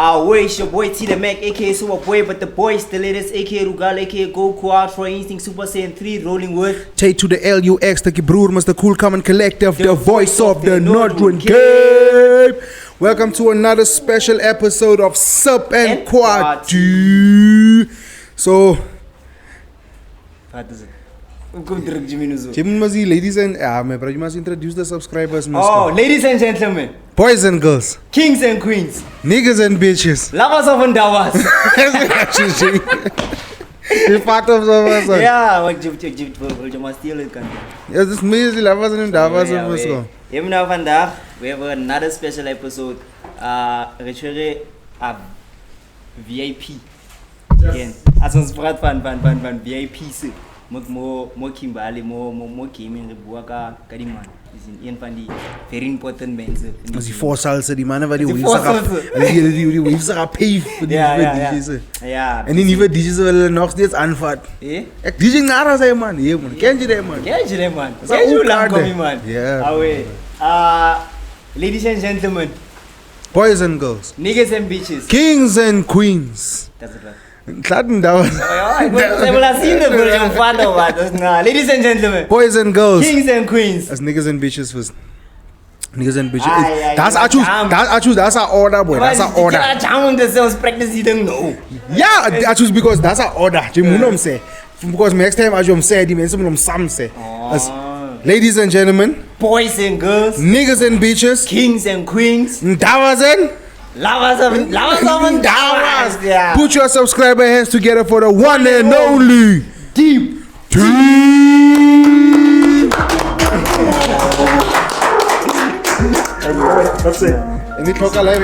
It's your boy T the Mac, aka Super Boy, but the boy still latest, aka Rugal, aka Go Quattro, Instinct Super Saiyan 3, rolling with Tay to the LUX, StukkieBroer, Mr. Cool Common Collective, the voice of the Northern Cape. Welcome to another special episode of Sup and KHWATI. So, what is it? ladies and bro, you must introduce the subscribers, Mr. Oh, ladies and gentlemen, boys and girls, kings and queens, niggas and bitches, lovers of Ndawas. You're part of the Yeah, what you must steal it. Yes, this means lovers and Davas. Even now, vandaag, we have another special episode. Return VIP. Again, as ons praat van VIP's. More Kimberley, more gaming, buaka, kadiman. Is in van die very important mensen. As die voorsalse, die mannen wat die waves gaan pay voor die DJ's. Ja. En die nieuwe DJ's willen nog steeds aanvat. Ik DJ Nara zei man, man. Ken je die man? Ken je die man? Ken je lang kom man? Yeah. Ladies and gentlemen, boys and girls, niggas and bitches, kings and queens. That's it. Ladies and gentlemen, boys and girls, kings and queens, as niggas and bitches first. Niggas and bitches. That's I choose. That's our order, boy. That's our order. Practice you don't know. Yeah, I choose because that's our order. Say because next time I say some say. Ladies and gentlemen, boys and girls, niggas and bitches, kings and queens, Davas and lovers of Ndawas. Yeah. Put your subscriber hands together for the one and only Deep Team. That's it. And we talk like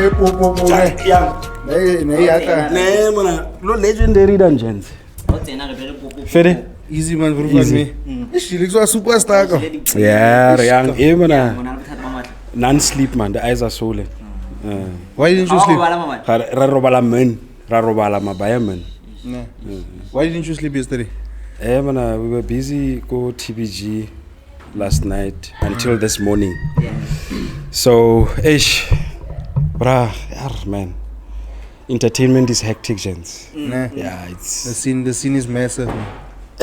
no legendary dungeons. Fede? Easy man, easy. She looks like a superstar. Yeah, young. Non-sleep man, the eyes are swollen. Why didn't you sleep? Why didn't you sleep yesterday? We were busy go TBG last night until this morning. So, man, entertainment is hectic, gents. Yeah, it's the scene is massive.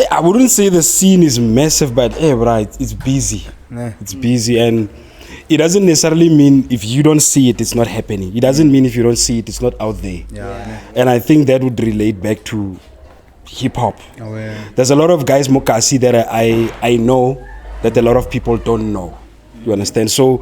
I wouldn't say the scene is massive, but it's busy. It's busy, and it doesn't necessarily mean if you don't see it, it's not happening. It doesn't mean if you don't see it, it's not out there. And I think that would relate back to hip hop. There's a lot of guys Mokasi that I know that a lot of people don't know. You understand? So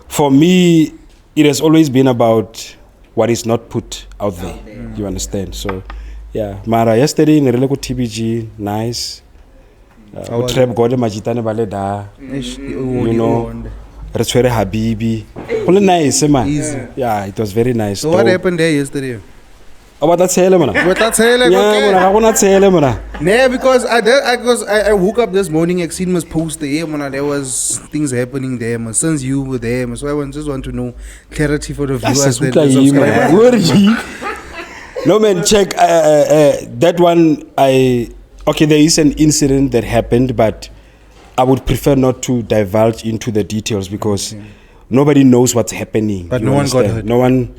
for me, it has always been about what is not put out there. You understand? So yeah, Mara yesterday in the Releko TBG, nice. Trap got the Majitane Baleda. You know, Retswere Habibi. Only nice, man. Easy. Yeah, it was very nice. So what happened there yesterday? What that's hell, man. What that's hell, man. Yeah, man. That's hell, man. Nah, because I woke up this morning, I seen was post there, man. There was things happening there, man. Since you were there, man. So I just want to know clarity for the viewers. No man, check that one. There is an incident that happened, but I would prefer not to divulge into the details because nobody knows what's happening. But no one got hurt. No one.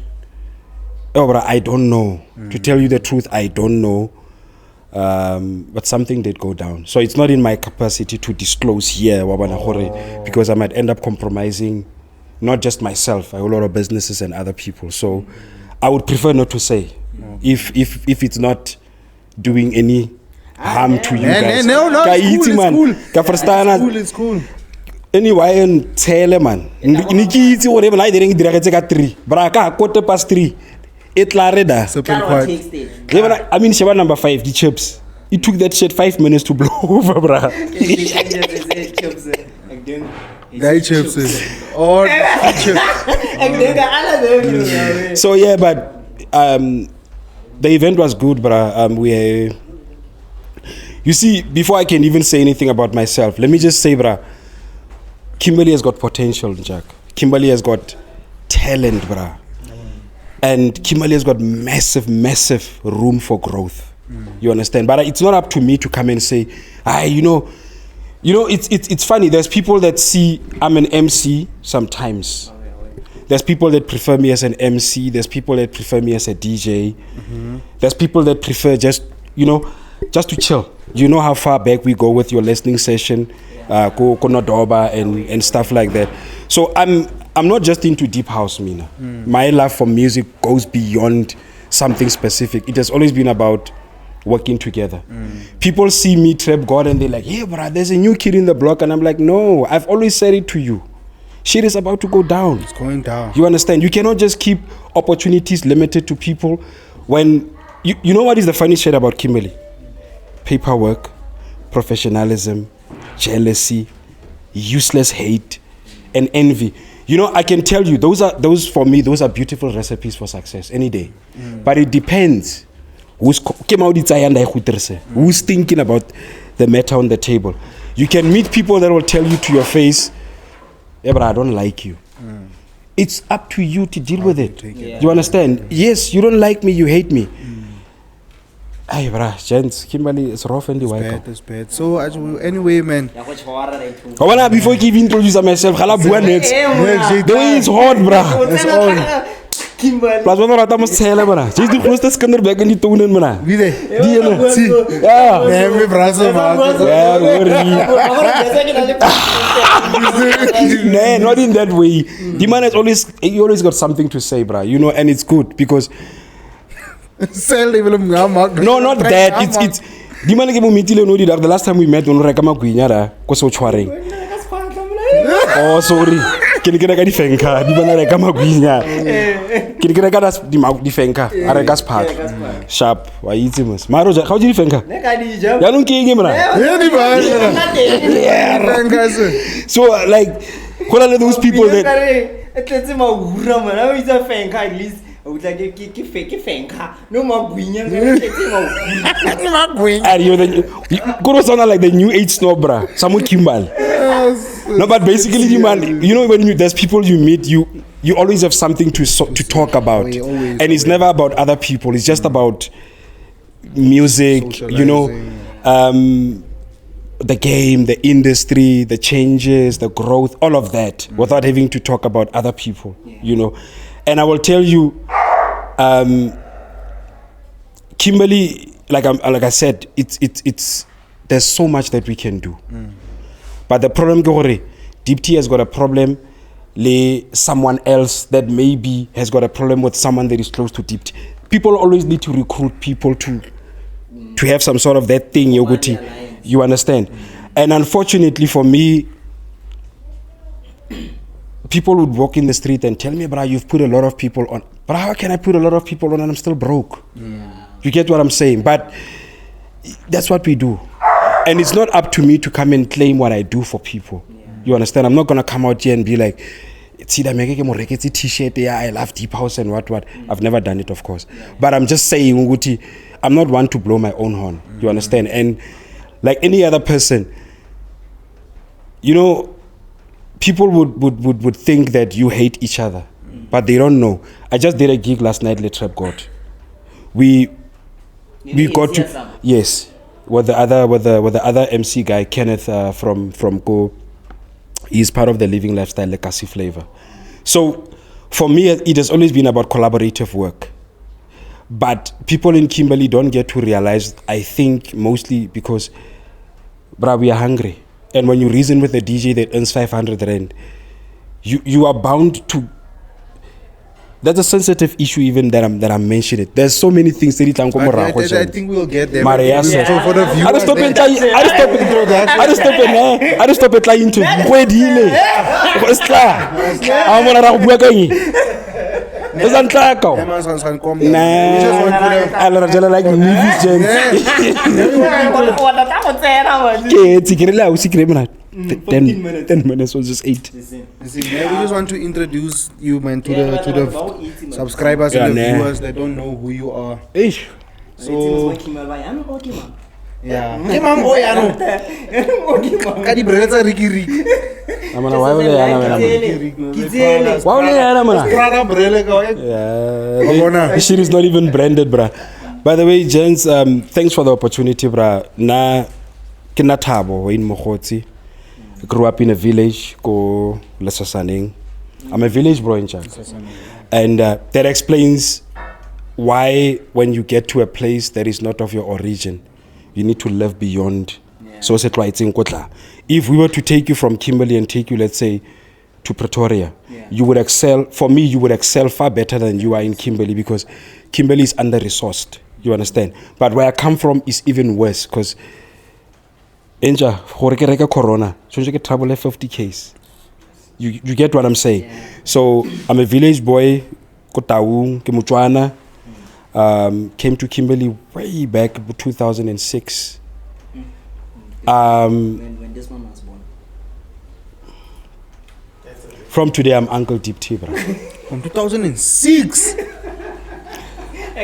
Oh, but I don't know. To tell you the truth, I don't know. But something did go down. So it's not in my capacity to disclose here, because I might end up compromising not just myself, a whole lot of businesses and other people. So I would prefer not to say if it's not doing any harm to you guys. No, it's cool. Anyway, and tell man. Niki whatever I didn't direct at 3. Braka 3:15. It lareda. I mean Shaba number 5, the chips. It took that shit 5 minutes to blow over, bruh. Guy chips. Or chips. So yeah, but the event was good, bruh. You see, before I can even say anything about myself, let me just say, bruh, Kimberley has got potential, Jack. Kimberley has got talent, bruh. And Kimberley has got massive room for growth. You understand? But it's not up to me to come and say, it's funny. There's people that see I'm an MC sometimes. There's people that prefer me as an MC. There's people that prefer me as a DJ. There's people that prefer just to chill. You know how far back we go with your listening session, Konodoba and stuff like that. So I'm not just into deep house, Mina. My love for music goes beyond something specific. It has always been about working together. People see me trap God and they're like, "Yeah, bro, there's a new kid in the block," and I'm like, "No, I've always said it to you. Shit is about to go down. It's going down. You understand? You cannot just keep opportunities limited to people when you know what is the funny shit about Kimberley? Paperwork, professionalism, jealousy, useless hate, and envy. I can tell you those for me, those are beautiful recipes for success any day. But it depends who's thinking about the matter on the table. You can meet people that will tell you to your face, "Yeah, but I don't like you." It's up to you to deal with it. You understand? Yes, you don't like me, you hate me. Hey, brah, gents, Kimberley, it's rough and It's bad. So, anyway, man. Before I even introduce myself, next. The way it's hot, brah. That's all. Kimberley. Plus, when I must tell him, just the closest scanner back in the tone, man. Wie they? See? Yeah. Nee, my brother, Nah, not in that way. The man has always got something to say, brah. And it's good because. No, not that. It's. The man came meet the last time we met on Rekama Guinyara, Koso Chwaring. Oh, sorry. Kira di fenka di mana reka magwinya. Kira das di fenka arekas park. Sharp wa itse mas. Maro ja how di fenka? Ya no kingi mana. So like all of those people that it's ma hura mana o itse fenka at least o tla ke fenka no magwinya are you go sound like the new age snob bra Samu Kimberley. No, but basically, when there's people you meet, you always have something to talk about, and it's never about other people. It's just about music, the game, the industry, the changes, the growth, all of that, without having to talk about other people, And I will tell you, Kimberley, like I said, it's there's so much that we can do. But the problem, Deep T has got a problem. Someone else that maybe has got a problem with someone that is close to Deep T. People always need to recruit people to have some sort of that thing, Yogoti. You understand? And unfortunately for me, people would walk in the street and tell me, "Bro, you've put a lot of people on." But how can I put a lot of people on and I'm still broke? You get what I'm saying? But that's what we do. And it's not up to me to come and claim what I do for people. You understand? I'm not going to come out here and be like, t-shirt, I love deep house and what. I've never done it, of course. But I'm just saying, Nguti, I'm not one to blow my own horn. You understand? And like any other person, people would think that you hate each other. But they don't know. I just did a gig last night, Let's Trap God. We got to... Yes. With the other MC guy, Kenneth from Go, he's part of the Living Lifestyle Legacy Flavor. So for me, it has always been about collaborative work. But people in Kimberley don't get to realize, I think mostly because, we are hungry. And when you reason with a DJ that earns 500 rand, you are bound to. That's a sensitive issue even that I'm mentioning. There's so many things that I think we'll get there. So for the viewers, I just stop it like into what's klar. I'm gonna like movies, 10 minutes was just 8. We just want to introduce you, man, to the subscribers and the viewers that don't know who you are. So, yeah. Shit is not even branded, bruh. By the way, gents, thanks for the opportunity, bruh. Kinatabo in Mokhotsi. Grew up in a village called Lesasaneng. I'm a village bro in Chad. And that explains why when you get to a place that is not of your origin, you need to live beyond. So if we were to take you from Kimberley and take you, let's say, to Pretoria, you would excel. For me, you would excel far better than you are in Kimberley, because Kimberley is under-resourced. You understand? But where I come from is even worse, because corona, so you get trouble at 50 Ks. You get what I'm saying? Yeah. So I'm a village boy, Kotaung, Kemuchwana, came to Kimberley way back in 2006. When this mama was born. From today, I'm Uncle Deep T, bro. From 2006.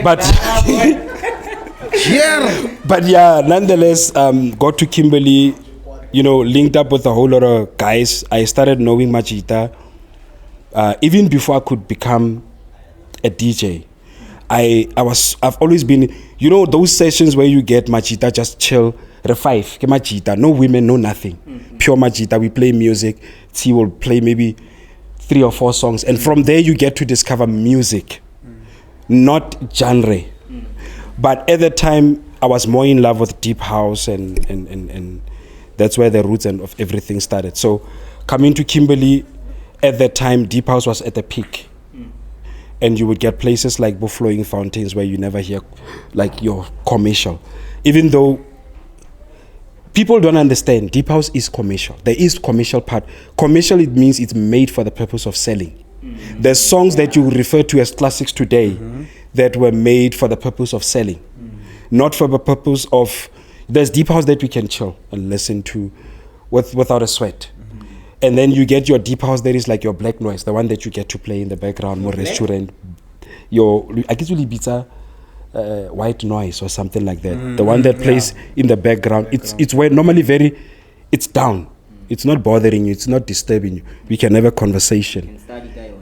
But but yeah, nonetheless, got to Kimberley, linked up with a whole lot of guys. I started knowing Majita even before I could become a DJ. I've always been, those sessions where you get Majita just chill, refive, Majita, no women, no nothing, pure Majita. We play music. He will play maybe 3 or 4 songs, and from there you get to discover music, not genre. But at the time, I was more in love with deep house, and that's where the roots and of everything started. So coming to Kimberley, at that time, deep house was at the peak. And you would get places like flowing fountains where you never hear like your commercial. Even though people don't understand, deep house is commercial. There is commercial part. Commercial, it means it's made for the purpose of selling. There's songs that you refer to as classics today that were made for the purpose of selling, not for the purpose of. There's deep house that we can chill and listen to without a sweat. And then you get your deep house that is like your black noise, the one that you get to play in the background, more restaurant. I guess really beats white noise or something like that. The one that plays in the background. It's where normally it's down. It's not bothering you. It's not disturbing you. We can have a conversation.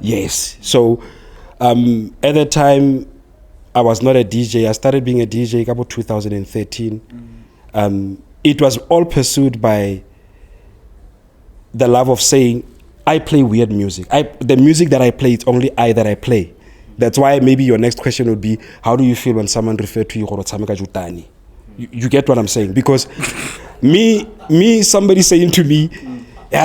Yes. So at that time, I was not a DJ. I started being a DJ about 2013. It was all pursued by the love of saying, I play weird music. The music that I play, it's only I that I play. That's why maybe your next question would be, how do you feel when someone referred to you Jutani? You get what I'm saying? Because somebody saying to me, you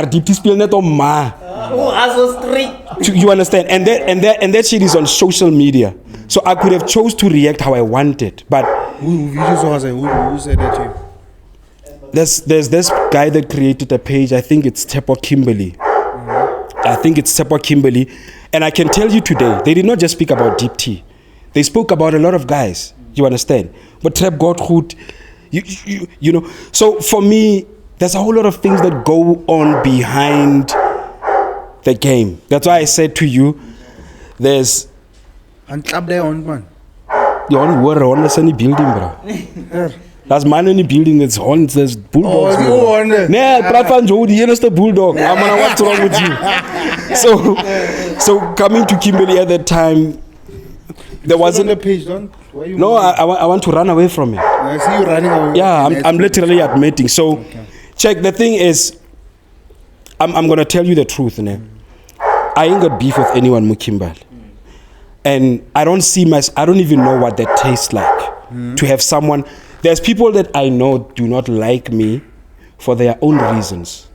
understand? And that shit is on social media. So I could have chose to react how I wanted, but who said that to you? There's this guy that created a page. I think it's Kimberley. And I can tell you today, they did not just speak about Deep T. They spoke about a lot of guys. You understand? But Trap Godhood, you know. So for me, there's a whole lot of things that go on behind the game. That's why I said to you, there's. And clap there on man. You on the sunny building, bro. There's man in the building, there's horns, there's bulldogs. Oh, the bulldog. What's wrong with you? So coming to Kimberley at that time, there wasn't a page, don't? No, I want to run away from it. I see you running away. Yeah, I'm literally admitting. So, check. The thing is, I'm gonna tell you the truth, ne? I ain't got beef with anyone, Mukimbal, and I don't even know what that tastes like to have someone. There's people that I know do not like me for their own reasons.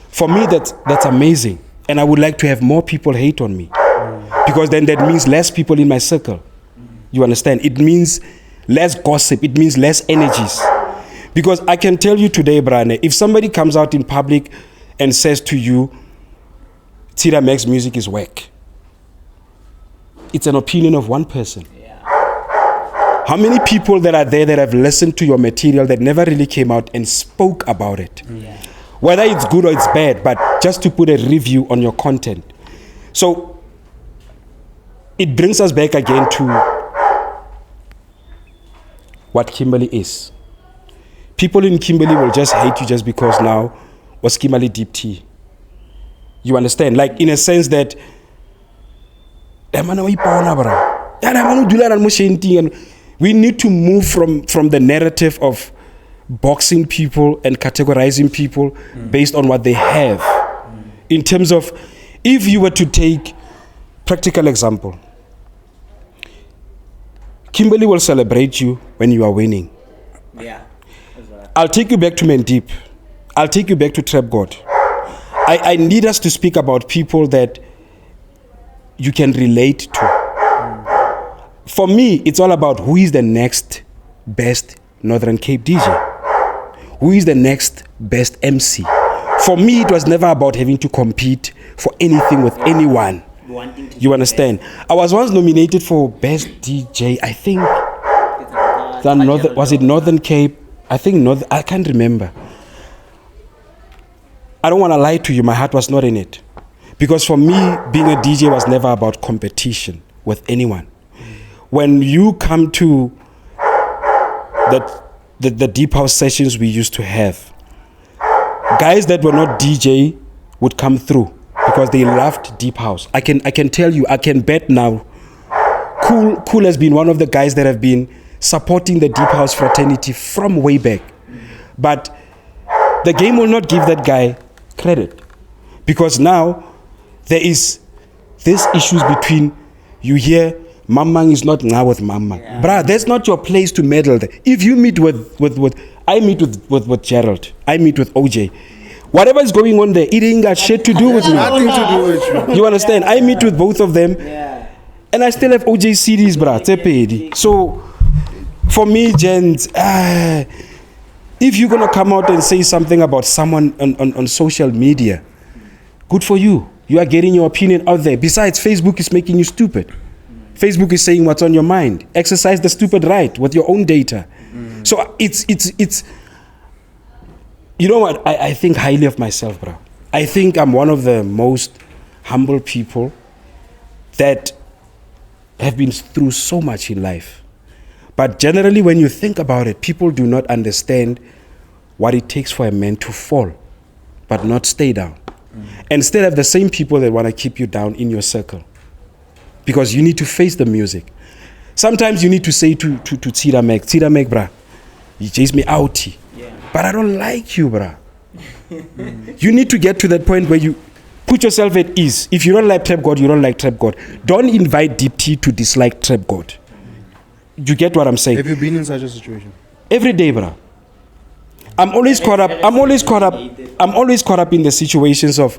For me, that's amazing, and I would like to have more people hate on me, because then that means less people in my circle. You understand? It means less gossip. It means less energies. Because I can tell you today, Brane, if somebody comes out in public and says to you, Tira Max music is whack, it's an opinion of one person. How many people that are there that have listened to your material that never really came out and spoke about it? Whether it's good or it's bad, but just to put a review on your content. So it brings us back again to what Kimberley is. People in Kimberley will just hate you just because now was Kimberley Deep T. You understand? Like in a sense that we need to move from the narrative of boxing people and categorizing people based on what they have. In terms of If you were to take practical example, Kimberley will celebrate you when you are winning. Yeah. That's right. I'll take you back to Mendip. I'll take you back to Trap God. I need us to speak about people that you can relate to. For me, it's all about who is the next best Northern Cape DJ. Who is the next best MC. For me, it was never about having to compete for anything with anyone. Wanting to You understand? I was once nominated for best DJ, I think. Was it Northern Cape? I think I can't remember. I don't want to lie to you, my heart was not in it. Because for me, being a DJ was never about competition with anyone. When you come to the deep house sessions we used to have, guys that were not DJ would come through because they loved deep house. I can tell you, I can bet now, Cool has been one of the guys that have been supporting the deep house fraternity from way back. But the game will not give that guy credit because now there is these issues between you hear Mamang is not now with Mamang. Yeah. Bruh, that's not your place to meddle there. If you meet with I meet with Gerald, I meet with OJ. Whatever is going on there, it ain't got shit to do with me. Nothing to do with you. You understand? I meet with both of them. Yeah. And I still have OJ CDs, bruh. Tepedi. So for me, gents, if you're gonna come out and say something about someone on social media, good for you. You are getting your opinion out there. Besides, Facebook is making you stupid. Facebook is saying what's on your mind. Exercise the stupid right with your own data. So it's you know what? I think highly of myself, bro. I think I'm one of the most humble people that have been through so much in life. But generally, when you think about it, people do not understand what it takes for a man to fall, but not stay down. And still have the same people that want to keep you down in your circle. Because you need to face the music. Sometimes you need to say to Taylux, bruh, you chase me out. Yeah. But I don't like you, bruh. You need to get to that point where you put yourself at ease. If you don't like Trap God, you don't like Trap God. Don't invite Deep T to dislike Trap God. You get what I'm saying? Have you been in such a situation? Every day, bruh. I'm always caught up in the situations of,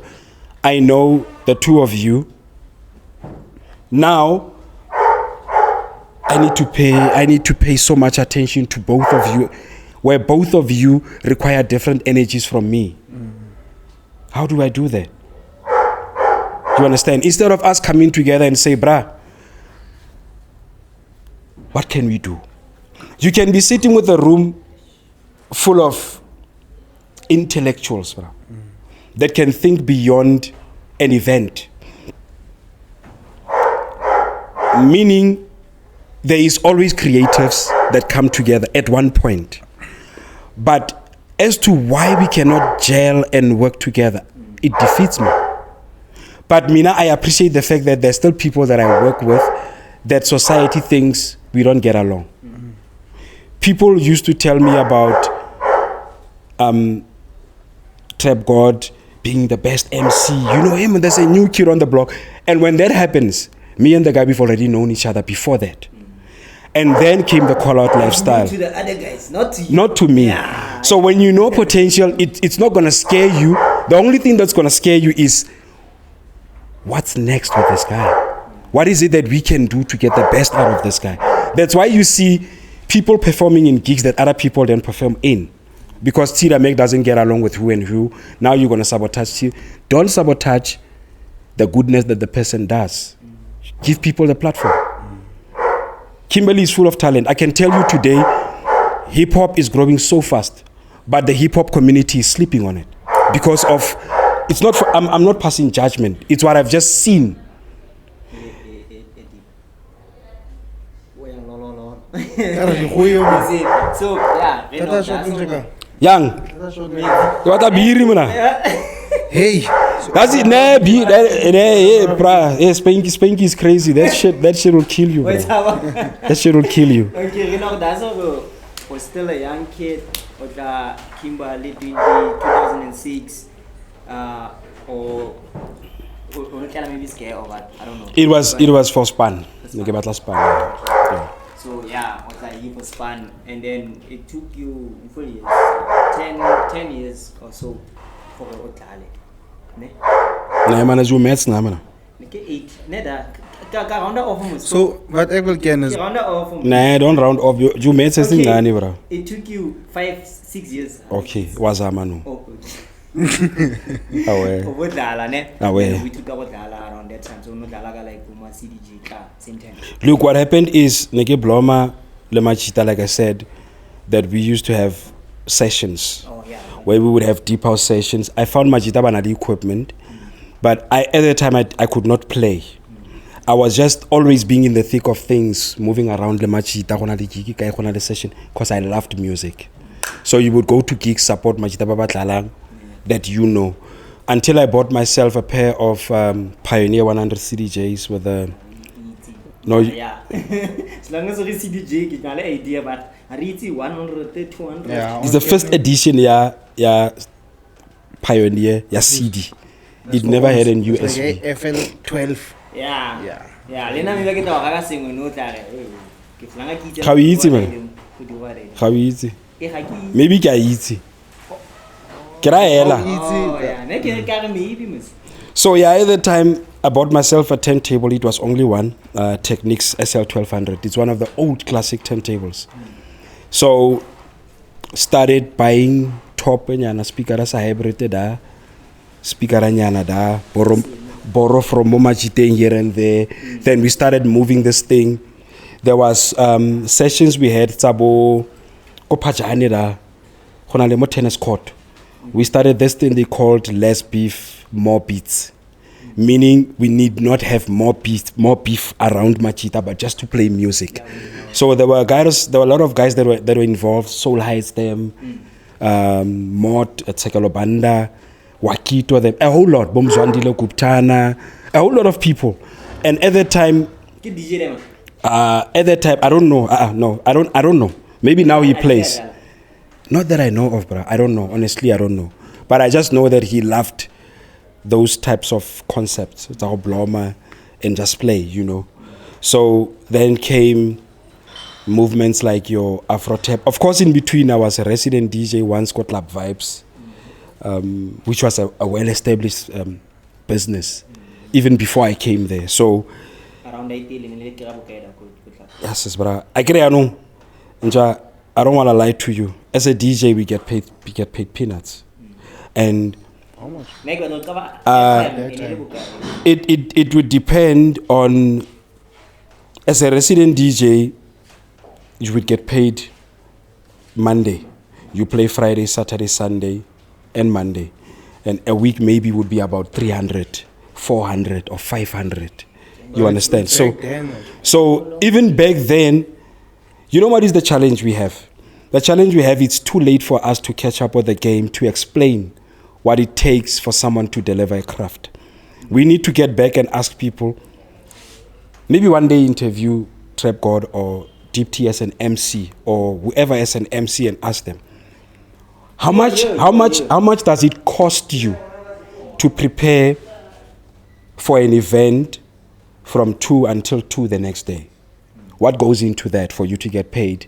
I know the two of you. Now, I need to pay so much attention to both of you, where both of you require different energies from me. How do I do that? You understand? Instead of us coming together and say, bruh, what can we do? You can be sitting with a room full of intellectuals, bruh, that can think beyond an event. Meaning, there is always creatives that come together at one point. But as to why we cannot gel and work together, it defeats me. But Mina, I appreciate the fact that there's still people that I work with that society thinks we don't get along. People used to tell me about Trap God being the best MC. You know him, and there's a new kid on the block. And when that happens, me and the guy, we've already known each other before that. And then came the call-out lifestyle. To the other guys, not to you. Not to me. Yeah. So when you know potential, it's not going to scare you. The only thing that's going to scare you is, what's next with this guy? What is it that we can do to get the best out of this guy? That's why you see people performing in gigs that other people don't perform in. Because Taylux doesn't get along with who and who. Now you're going to sabotage. Don't sabotage the goodness that the person does. Give people the platform. Kimberley is full of talent. I can tell you today, hip-hop is growing so fast, but the hip-hop community is sleeping on it. Because of, it's not, I'm not passing judgment. It's what I've just seen. So, yeah. Young. What a beer, Hey. That's it, Spanky is crazy. That shit will kill you, bro. That shit will kill you. Okay, that's all. Was still a young kid, Kimberley 2006, or Maybe scare or what? I don't know. It was for span. Neke batla span. Yeah. So yeah, what like you for span, and then it took you 4 years, 10 years or so for Otale. Ne? Na man as you met na man. Neke 8. Neda. Round off. So what I will get is Round off. Nah, don't round off. You met us in ngani bro. It took you 5-6 years. Okay, wazama no. Oh. Aware. Aware. We took Dala around that time, so no Dalaga like Puma CDG same time. Look, what happened is Neke Bloma Lemachita, like I said, that we used to have sessions where we would have deep house sessions. I found Majita Banadi equipment, but at the time I could not play. I was just always being in the thick of things, moving around the session because I loved music. So you would go to gigs, support Majita Baba Tlalang, that you know, until I bought myself a pair of Pioneer 100 CDJs with a no. Yeah, as long as it's CDJ, it's not an idea, but I read 100, 200. Yeah, it's the first edition, yeah, Pioneer, CD. It never had a USB. FL12. Yeah. Lena me get to sing no tare. How easy man? How easy? Maybe easy. So yeah, at the time I bought myself a turntable. It was only one, Technics SL1200. It's one of the old classic turntables. So started buying top and speaker as a hybrid da, speaker anyana da, borrow from Momajite here and there. Then we started moving this thing. There was sessions we had Tsabo Kopajane da, Honalemo tennis court. We started this thing they called less beef, more beats. Meaning we need not have more beef around Machita, but just to play music. So there were a lot of guys that were involved. Soul Heights, them, Mott, Tsekalobanda, Wakito, them, a whole lot. Bomzwandilo, Guptana, a whole lot of people. And at that time, I don't know. No, I don't know. Maybe now he plays. Not that I know of, bro. I don't know. Honestly, I don't know. But I just know that he loved those types of concepts, Bloma, and just play, you know. So then came movements like your Afro Tap. Of course, in between, I was a resident DJ once called Lab Vibes, which was a well-established business, even before I came there. So, yes, bro. I don't want to lie to you. As a DJ, we get paid peanuts, and it would depend on. As a resident DJ, you would get paid Monday. You play Friday, Saturday, Sunday, and Monday, and a week maybe would be about 300, 400, or 500. You understand? So even back then, you know what is the challenge we have? The challenge we have, it's too late for us to catch up with the game to explain what it takes for someone to deliver a craft. We need to get back and ask people, maybe one day interview Trap God or Deep T as an MC or whoever as an MC and ask them, how much does it cost you to prepare for an event from 2 until 2 the next day? What goes into that for you to get paid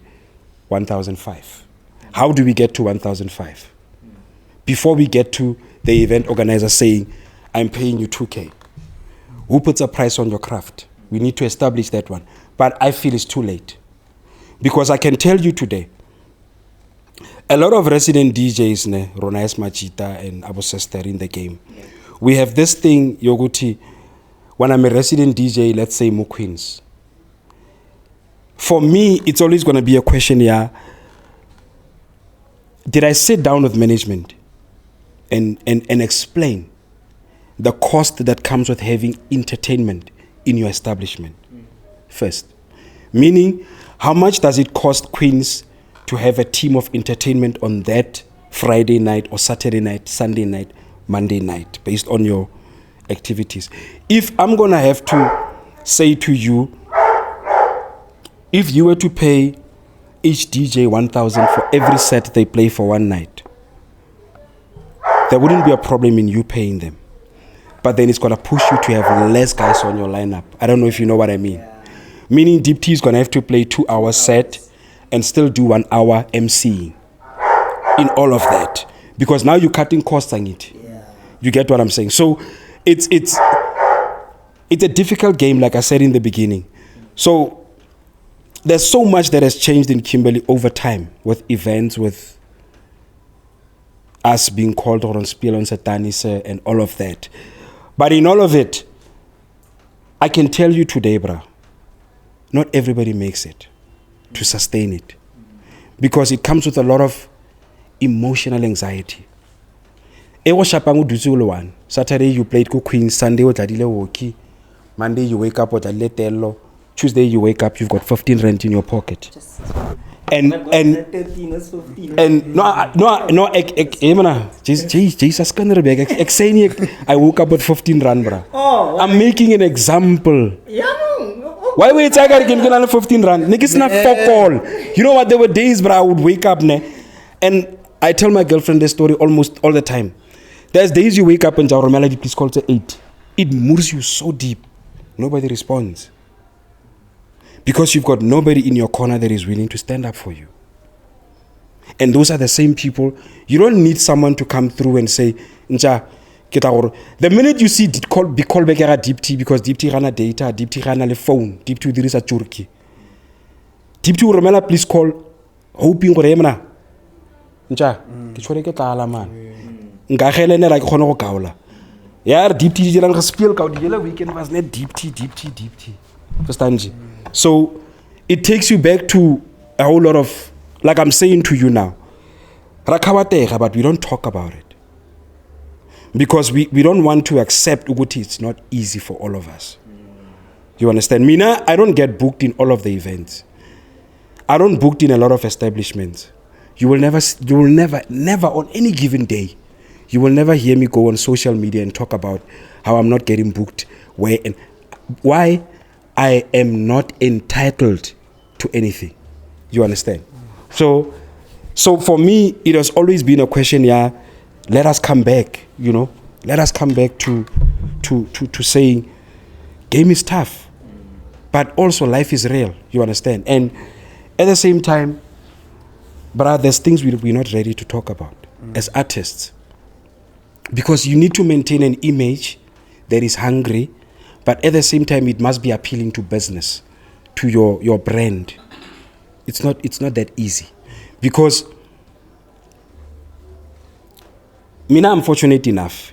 1,005? How do we get to 1,005? Before we get to the event organizer saying, I'm paying you 2K. Who puts a price on your craft? We need to establish that one. But I feel it's too late. Because I can tell you today, a lot of resident DJs, Ronais Machita and Abu Sester in the game, we have this thing, Yoguti, when I'm a resident DJ, let's say Muqueens. For me, it's always going to be a question here. Did I sit down with management and explain the cost that comes with having entertainment in your establishment first? Meaning, how much does it cost Queens to have a team of entertainment on that Friday night or Saturday night, Sunday night, Monday night, based on your activities? If I'm going to have to say to you, if you were to pay each DJ 1,000 for every set they play for one night, there wouldn't be a problem in you paying them. but then it's gonna push you to have less guys on your lineup. I don't know if you know what I mean. Meaning Deep T is gonna have to play 2 hours set and still do 1 hour MCing in all of that, because now you're cutting costs on it. You get what I'm saying? So it's a difficult game, like I said in the beginning. So there's so much that has changed in Kimberley over time, with events, with us being called on Spiel on Satanise and all of that. But in all of it, I can tell you today, bruh, not everybody makes it to sustain it, because it comes with a lot of emotional anxiety. Saturday you played Queen, Sunday Monday you wake up with a little, Tuesday you wake up, you've got 15 rand in your pocket. And 13 is 15. And Jesus I woke up with 15 rand, bruh. Oh, I'm making an example. Why wait I gotta get 15 rand? Niggas not fuck all. You know what, there were days, bruh, I would wake up and I tell my girlfriend this story almost all the time. There's days you wake up and Jauro Melody, please call to 8. It moves you so deep. Nobody responds. Because you've got nobody in your corner that is willing to stand up for you. And those are the same people. You don't need someone to come through and say, Nja, the minute you see be call back Deep T, because Deep T run a data, Deep T run a phone, Deep T there is a Turkey. Deep T Romela, please call, hoping for Emna. Nja, get ala man. Ngahele like Hono Kaula. Yeah, Deep T didn't spill out the weekend was net Deep T. Understand you? So it takes you back to a whole lot of, like I'm saying to you now, Rakawatega, but we don't talk about it. Because we don't want to accept Uguti, it's not easy for all of us. You understand? Mina, I don't get booked in all of the events. I don't booked in a lot of establishments. You will never on any given day, you will never hear me go on social media and talk about how I'm not getting booked, where and why. I am not entitled to anything. You understand? So for me, it has always been a question, let us come back, let us come back to saying game is tough, but also life is real. You understand? And at the same time, but there's things we're not ready to talk about as artists, because you need to maintain an image that is hungry, but at the same time it must be appealing to business, to your brand. It's not that easy, because Mina, I'm fortunate enough,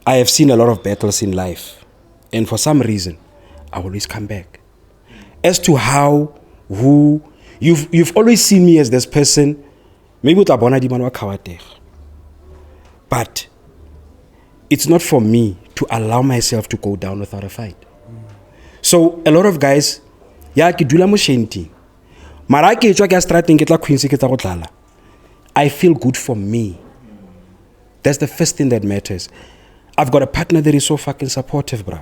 I have seen a lot of battles in life, and for some reason I always come back. As to how, who, you've always seen me as this person, maybe with Abona di Manwa Kawate, but it's not for me to allow myself to go down without a fight. So a lot of guys, I feel good for me. That's the first thing that matters. I've got a partner that is so fucking supportive, bruh.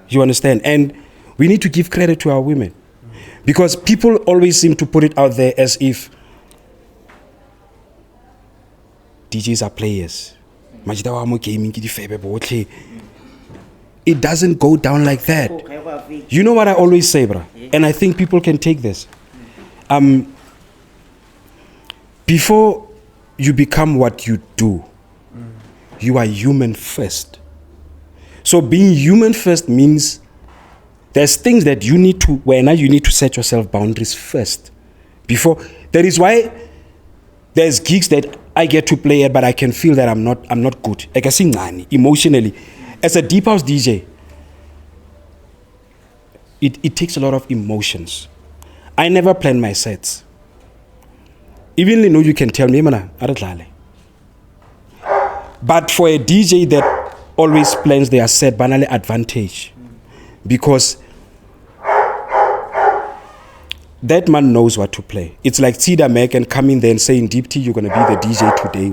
You understand? And we need to give credit to our women, because people always seem to put it out there as if DJs are players. It doesn't go down like that. You know what I always say, bruh? And I think people can take this. Before you become what you do, you are human first. So being human first means there's things that you need to set yourself boundaries first. Before, that is why there's gigs that I get to play at, but I can feel that I'm not good. Like I sing emotionally. As a deep house DJ, it takes a lot of emotions. I never plan my sets. Even though you can tell me, but for a DJ that always plans their set, banally advantage, because that man knows what to play. It's like Tida Mac and coming there and saying, Deep T, you're going to be the DJ today,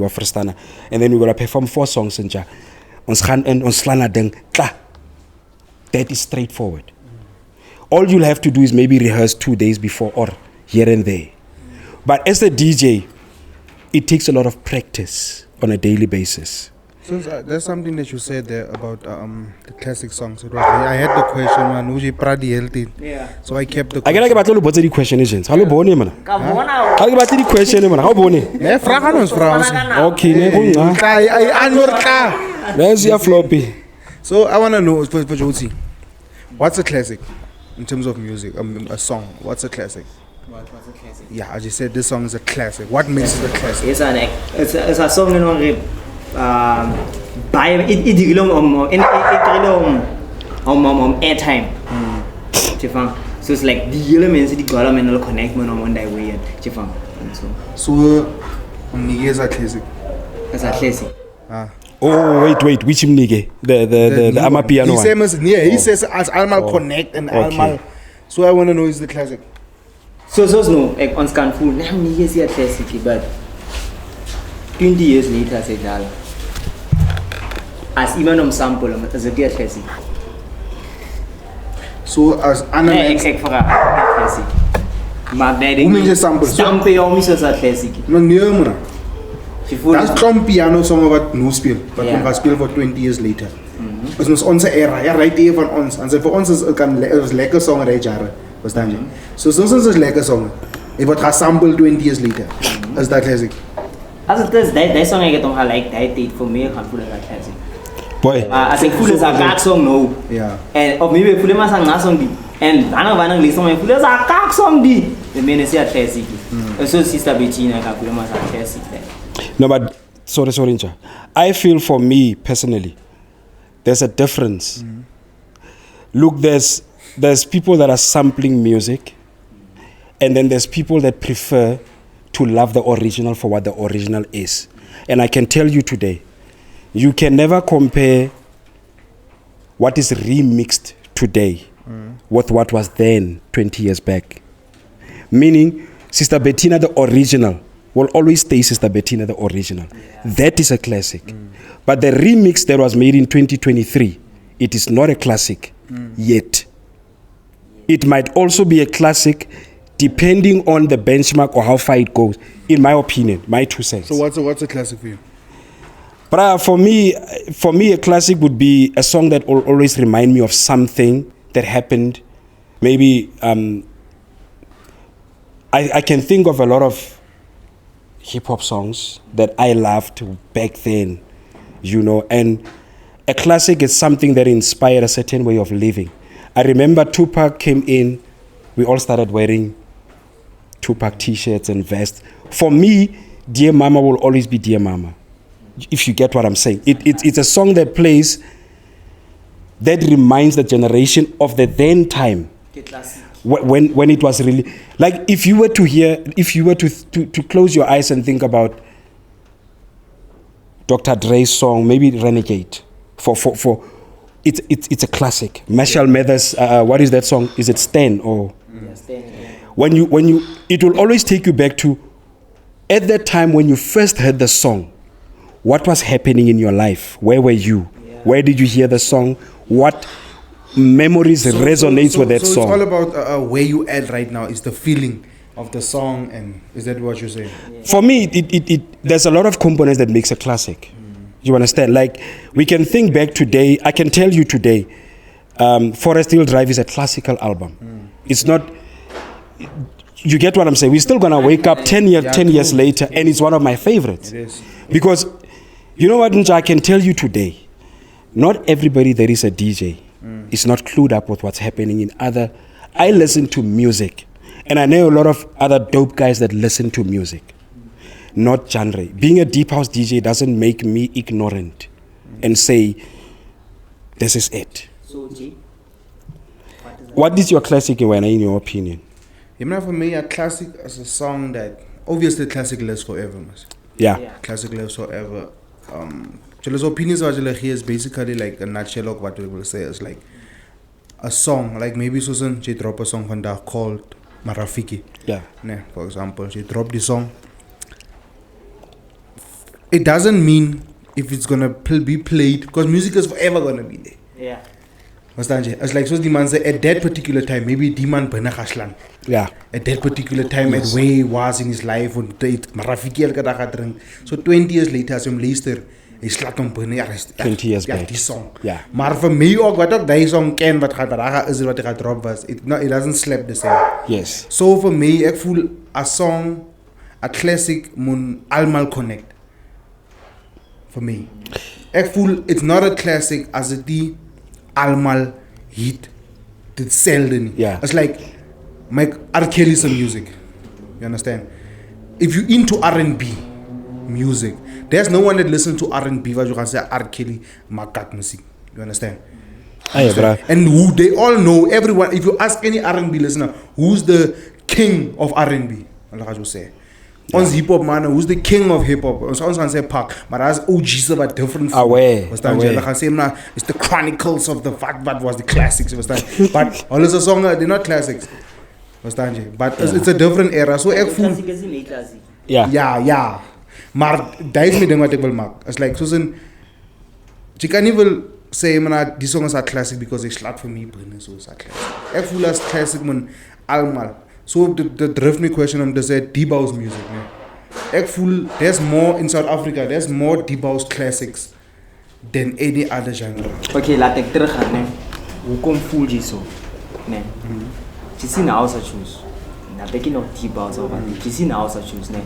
and then we're going to perform 4 songs and that is straightforward. All you'll have to do is maybe rehearse 2 days before or here and there. But as a DJ, it takes a lot of practice on a daily basis. Since there's something that you said there about the classic songs. It was, I had the question, man. Uji Pradi healthy. Yeah. So I kept the I question. get like about the question agents. Hello, Bonnie, man. Come on out. How about the question, man? How Bonnie? Yeah, Fraganos, Frans. Okay, ne, I know. there's your floppy. So I want to know, for Joti, what's a classic in terms of music? A song. What's a classic? What's a classic? Yeah, I just said this song is a classic. What makes it a classic? It's a song, you know, by it airtime. So it's like the elements the government will connect me on that way. So is a classic. It's a classic. Oh, wait, which nigga? The Amapiano one. He says as Almal connect and Almal. So I want to know is the classic. So no, like on scan full. Now niggas a classic, but 20 years later I said that. As even on sample as a dear classic. So as analyze for a classic. My daddy. Who makes a sample? Sample or miss as a classic. No near muna. That's Trump piano song about no spiel, but we can spiel for 20 years later. It was onze era, ja right here van ons. En vir ons is was lekker song right jare. Verstaan jy? So soms is lekker song. It wordt gesampled 20 years later. Is that classic? As it is, that song I get on like that date for me, I can feel like classic. Boy. As I feel as a kak song no. Yeah. And or maybe feel as a song di. And wanneer lees song feel as a kak song di. The men is a classic. So Sister Bettina can feel as a classic. No, but sorry, Ncha. I feel for me personally, there's a difference. Look, there's people that are sampling music, and then there's people that prefer to love the original for what the original is. And I can tell you today, you can never compare what is remixed today with what was then 20 years back. Meaning, Sister Bettina, the original, will always stay Sister Bettina, the original. That is a classic. But the remix that was made in 2023, it is not a classic yet. It might also be a classic depending on the benchmark or how far it goes, in my opinion, my 2 cents. So what's a classic for you? But for me, a classic would be a song that will always remind me of something that happened. Maybe I can think of a lot of hip-hop songs that I loved back then, you know, and a classic is something that inspired a certain way of living. I remember Tupac came in, we all started wearing Tupac t-shirts and vests. For me, Dear Mama will always be Dear Mama, if you get what I'm saying. It's a song that plays, that reminds the generation of the then time. When it was really, like if you were to close your eyes and think about Dr. Dre's song, maybe Renegade, for it's a classic. Marshall Mathers, what is that song? Is it Stan or? Yeah, Stan. Yeah. When you, it will always take you back to, at that time when you first heard the song, what was happening in your life? Where were you? Yeah. Where did you hear the song? What memories resonate with that song? So it's all about where you at right now. Is the feeling of the song, and is that what you're saying? Yeah. For me, there's a lot of components that makes a classic. You understand? Like, we can think back today. I can tell you today, Forest Hill Drive is a classical album. It's not. You get what I'm saying? We're still gonna wake up 10 years later, and it's one of my favorites. It is. Because, you know what, Nja, I can tell you today, not everybody that is a DJ is not clued up with what's happening in other. I listen to music, and I know a lot of other dope guys that listen to music, not genre. Being a deep house DJ doesn't make me ignorant and say, this is it. So, G, what is your classic, in your opinion? For me, a classic is a song that obviously classic lives forever. Yeah. Classic lives forever. Chalo's opinions are here is basically like a nutshell of what we will say is like a song, like maybe Susan, she dropped a song from that called Marafiki. Yeah. For example, she dropped the song. It doesn't mean if it's gonna be played, because music is forever gonna be there. yeah. It's like so the man say at that particular time, maybe Diman Benachashlan. Yeah. At that particular time, at where he was in his life, and Marafiki al drink. So 20 years later, as I'm later, Hy slaat hom binne 20 years back. Die song. Yeah. Maar vir my ook wat ook die song ken wat gaan raga is wat hy gaan drop was. It doesn't slap the same. Yes. So vir my ek voel a song, a classic moet almal connect. For me. Ek voel it's not a classic as it die almal hit dit selden. Yeah. It's like my R. Kelly some music. You understand? If you into R&B music, there's no one that listens to R&B what you can say R. Kelly makat music. You understand? Aye, bro. And who they all know, everyone, if you ask any R&B listener, who's the king of R&B? Like I say. On hip hop man, who's the king of hip hop? Someone can say Pac, but as OGs about different. Away. Like I say, it's the chronicles of the fact that was the classics. But all is a song, they're not classics. But it's a different era. So ek voel. Ja. Maar dat is my ding wat ek wil maak. It's like soos in jy kan nie wil sê man die song is a classic because ek slaat vir my binne so is a classic. Ek voel as classic man almal. So the drift me question om te sê deep house music, man. Ek voel there's more in South Africa, there's more deep house classics than any other genre. Okay, laat ek teruggaan, né? Hoekom voel jy so? Né? Jy sien nou so choose. Na beki nog deep house of jy sien nou so choose, né?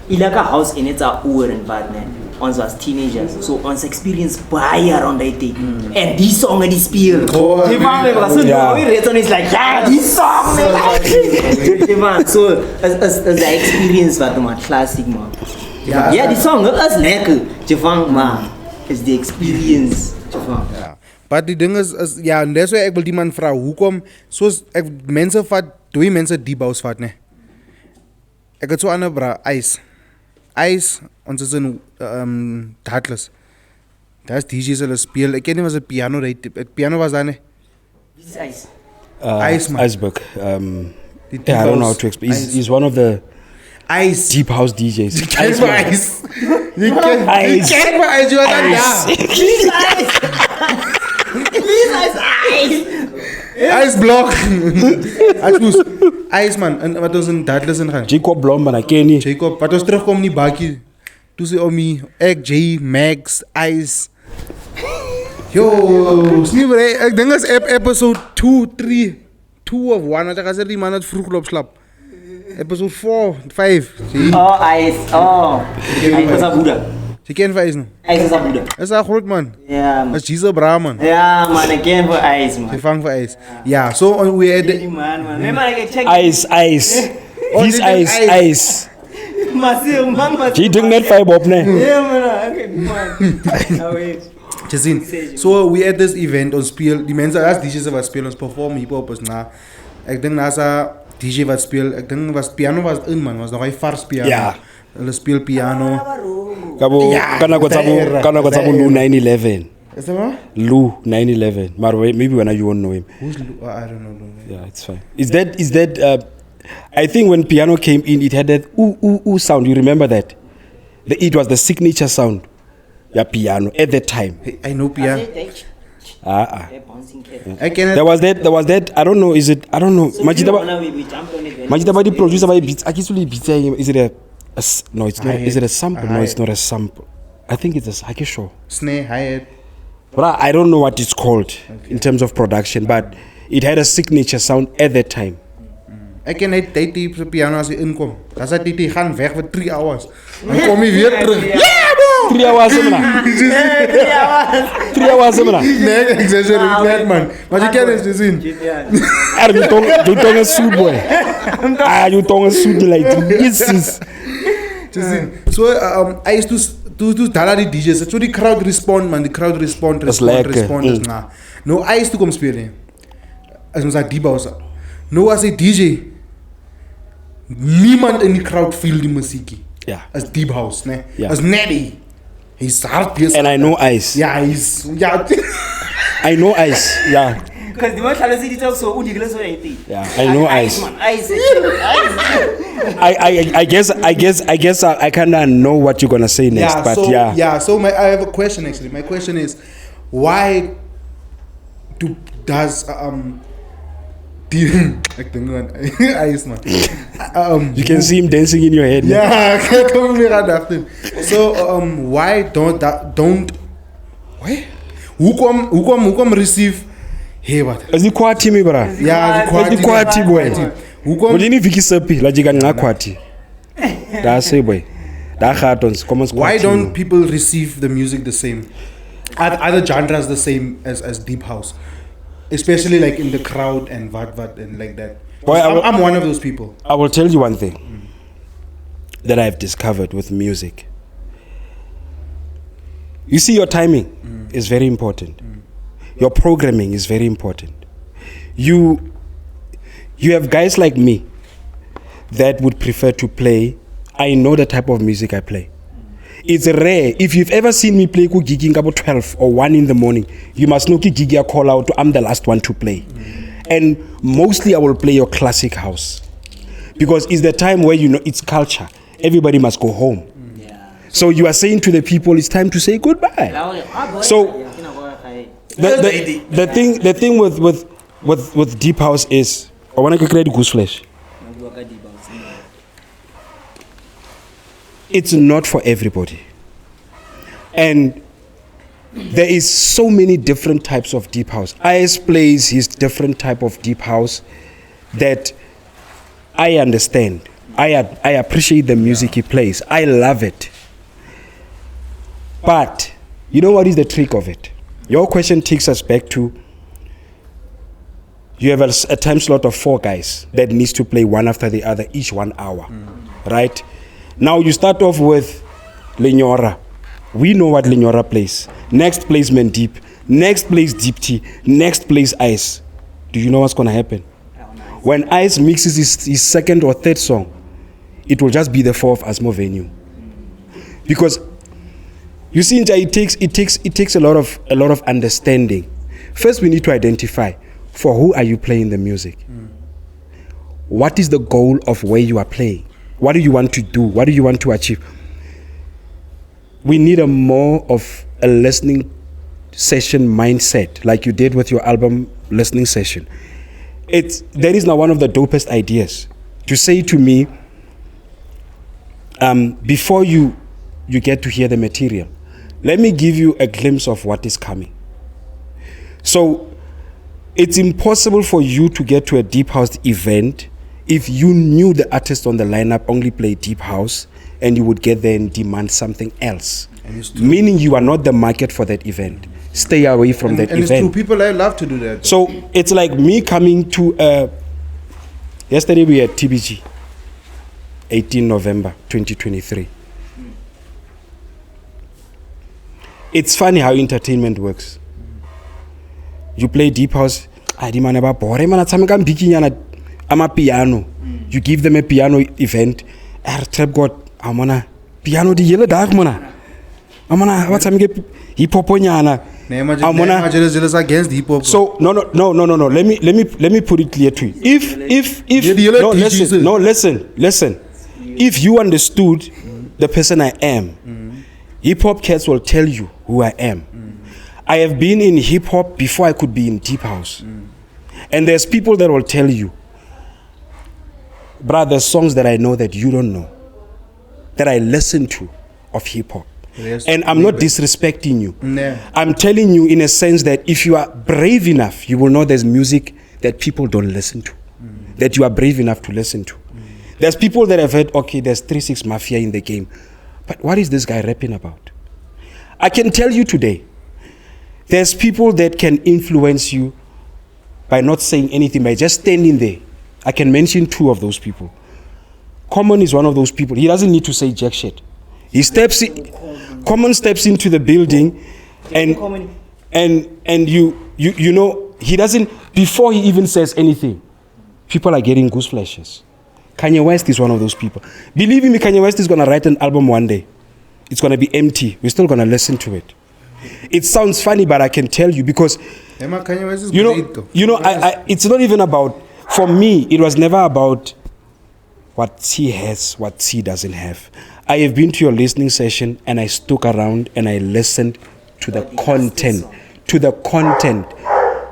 Ilaka house in it's a oor en wat, né? Ons was teenagers, so ons experience baie around that thing. And this song het die speel. Jy man, was so nou reton is like, yeah, this song Jy man, so as the experience wat man classic man. Ja, die song is lekker. Jy van man, is the experience. Jy van. Ja. Maar die ding is ja, en dis why ek wil die man vra hoekom soos ek mense vat, twee mense die bous vat, né? Ek het so ander bra, Ice, ons is in Taylux. Daar's DJ's hulle speel. Ek ken nie was 'n piano, piano was daar nie. Wie is Ice? Ice man. Icebook. I don't know how to explain. He's one of the Ice deep house DJs. You can't buy Ice. You can't buy Ice. You are not Please Ice. Please Ice. Ice block. Ice man, en wat ons in Taylux ingaan. Jacob Blom man, I ken nie. Jacob, wat ons terugkom nie bakkie. Toe sê Omi, ek J, Max, Ice. Yo, sneeuw, ek dink is episode 2, 3, 2 of 1, wat ek gesê die man het vroeg loop slap. Episode 4, 5. See? Oh, Ice. Oh. Ice is a Buddha. Jy ken vir Ice nou? Ice is a Buddha. Is a groot man. Ja, man. Is Jesus bra man. Ja, man, ek ken vir Ice, man. Jy vang vir Ice. Ja, so we had Man. Nee, man, ek check. Ice. He's Ice. Man. Jy ding net 5 op, né? Ja, man. Okay, man. Jazin. So we had this event on speel. Die mense as DJ's wat speel ons perform hip hop is na. Ek dink na's 'n DJ wat speel. Ek dink was piano was in man, was nog hy vars piano. Ja. Hulle speel piano. Kabo kana kwa tsabu Lou 911. Is that what? Lou 911. Maar maybe when you won't know him. Who's I don't know. Yeah, it's fine. Is that I think when piano came in it had that ooh sound. You remember that? It was the signature sound. Yeah, piano at that time. Hey, I know piano. I can. There was that. I don't know. Is it? I don't know. Majidaba the producer by beats. Actually, beats. Is it no? It's not. Is it a sample? No, it's not a sample. I think it's a show. Snare, hi-hat. But I don't know what it's called in terms of production, but it had a signature sound at that time. Ek ken net die piano as hy inkom. Das hy die gaan weg vir 3 hours. Dan kom hy weer terug. Yeah, bro. 3 hours man. 3 hours man. Nee, ek sê net man. Maar jy ken dit gesien. You don't a suit boy. You don't a suit like this. So I used to tell die DJs. So die crowd respond man. Die crowd respond is na. No, I used to kom speel nie. As ons die bous. No, as a DJ, niemand in die crowd feel die musiekie. Yeah. As deep house, ne? Yeah. As Neddy. He's hard. And I know Ice. Yeah, he's... Yeah. I know Ice. Yeah. Because the one see the talk so ridiculous or anything. Yeah, I know Ice. Ice. I guess I kinda know what you're gonna say next, Yeah, but so, yeah. Yeah, so I have a question actually. My question is, why does Ek dink man, ice man. You can see him dancing in your head. Yeah, ek kom weer aan dachten. So why don't why? Hoekom receive hey wat? Is die KHWATI me bra? Ja, Is die KHWATI boy. Hoekom? Moet jy nie Vicky Seppi laat jy kan nga KHWATI. Daar sê boy. Daar gaat ons. Kom ons Why KHWATI. don't people receive the music the same? Are the genres the same as deep house? Especially like in the crowd and what and like that. Boy, I'm one of those people. I will tell you one thing that I've discovered with music. You see, your timing is very important. Your programming is very important. You have guys like me that would prefer to play. I know the type of music I play. It's rare. If you've ever seen me play gigging about 12 or 1 in the morning, you must know gigi a call out. I'm the last one to play. And mostly I will play your classic house. Because it's the time where you know it's culture. Everybody must go home. So you are saying to the people, it's time to say goodbye. So the thing with deep house is I want to create goose flesh. It's not for everybody. And there is so many different types of deep house. IS plays his different type of deep house that I understand. I appreciate the music he plays. I love it. But you know what is the trick of it? Your question takes us back to you have a time slot of 4 guys that needs to play one after the other, each 1 hour, right? Now you start off with Lenyora. We know what Lenyora plays. Next plays Mendip. Next plays Deep Tea. Next plays Ice. Do you know what's going to happen? When Ice mixes his second or third song, it will just be the 4 of us more venue. Because you see, it takes a lot of understanding. First, we need to identify for who are you playing the music. What is the goal of where you are playing? What do you want to do? What do you want to achieve? We need a more of a listening session mindset, like you did with your album listening session. That is now one of the dopest ideas. To say to me, before you get to hear the material, let me give you a glimpse of what is coming. So it's impossible for you to get to a deep house event if you knew the artist on the lineup only play deep house and you would get there and demand something else. Meaning you are not the market for that event. Stay away from that event. And it's true, people I love to do that. So it's like me coming to, yesterday we had TBG, 18 November 2023. It's funny how entertainment works. You play deep house, I'm a piano. You give them a piano event. Trap God, I'm on a piano the yellow dark mona. I'm on a what's I'm get hip hop on yana. I'm against hip hop. So no. Let me put it clear to you. If listen. If you understood the person I am, hip hop cats will tell you who I am. I have been in hip hop before I could be in deep house. And there's people that will tell you, bruh, there's songs that I know that you don't know, that I listen to of hip hop. Yes, and I'm not disrespecting you. No. I'm telling you in a sense that if you are brave enough, you will know there's music that people don't listen to, that you are brave enough to listen to. There's people that have heard, okay, there's 3-6 Mafia in the game. But what is this guy rapping about? I can tell you today, there's people that can influence you by not saying anything, by just standing there. I can mention 2 of those people. Common is one of those people. He doesn't need to say jack shit. He steps in, Common steps into the building and you know, he doesn't, before he even says anything, people are getting goose flashes. Kanye West is one of those people. Believe me, Kanye West is going to write an album one day. It's going to be empty. We're still going to listen to it. It sounds funny, but I can tell you because, Kanye West is it's not even about, for me, it was never about what he has, what he doesn't have. I have been to your listening session and I stuck around and I listened to the content.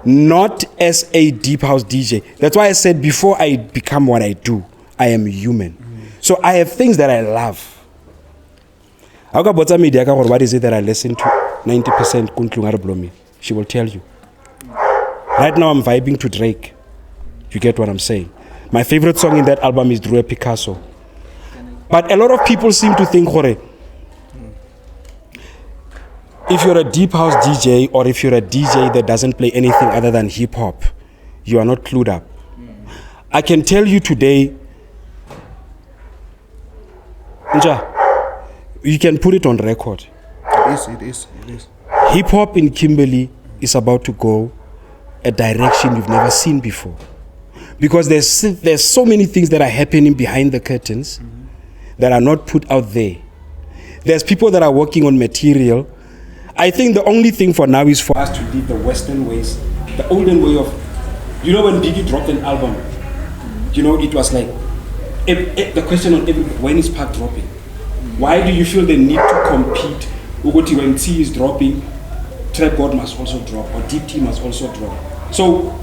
not as a deep house DJ. That's why I said before I become what I do, I am human. So I have things that I love. What is it that I listen to? 90% Kuntlungara Blomi. She will tell you. Right now I'm vibing to Drake. You get what I'm saying? My favorite song in that album is Drew Picasso. But a lot of people seem to think, if you're a deep house DJ or if you're a DJ that doesn't play anything other than hip hop, you are not clued up. I can tell you today, you can put it on record. It is. Hip hop in Kimberley is about to go a direction you've never seen before. Because there's so many things that are happening behind the curtains that are not put out there. There's people that are working on material. I think the only thing for now is for us to leave the Western ways, the olden way of, when Biggie dropped an album, it was like, the question on when is Park dropping? Why do you feel the need to compete? When T is dropping, Trap God must also drop, or Deep T must also drop. So,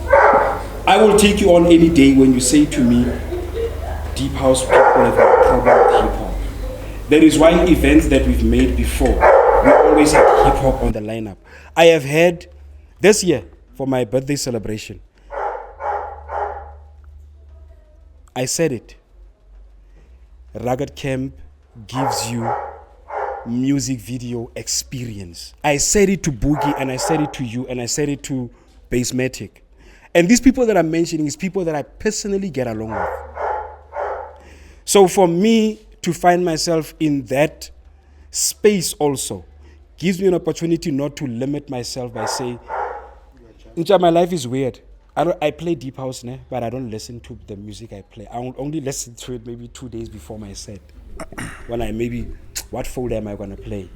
I will take you on any day when you say to me, Deep House people have a problem with hip hop. That is why events that we've made before, we always had hip hop on the lineup. I have had this year for my birthday celebration. I said it. Rugged Camp gives you music video experience. I said it to Boogie and I said it to you and I said it to Bassmatic. And these people that I'm mentioning is people that I personally get along with. So for me to find myself in that space also gives me an opportunity not to limit myself by saying, my life is weird. I play deep house, but I don't listen to the music I play. I will only listen to it maybe 2 days before my set. When I maybe, what folder am I going to play?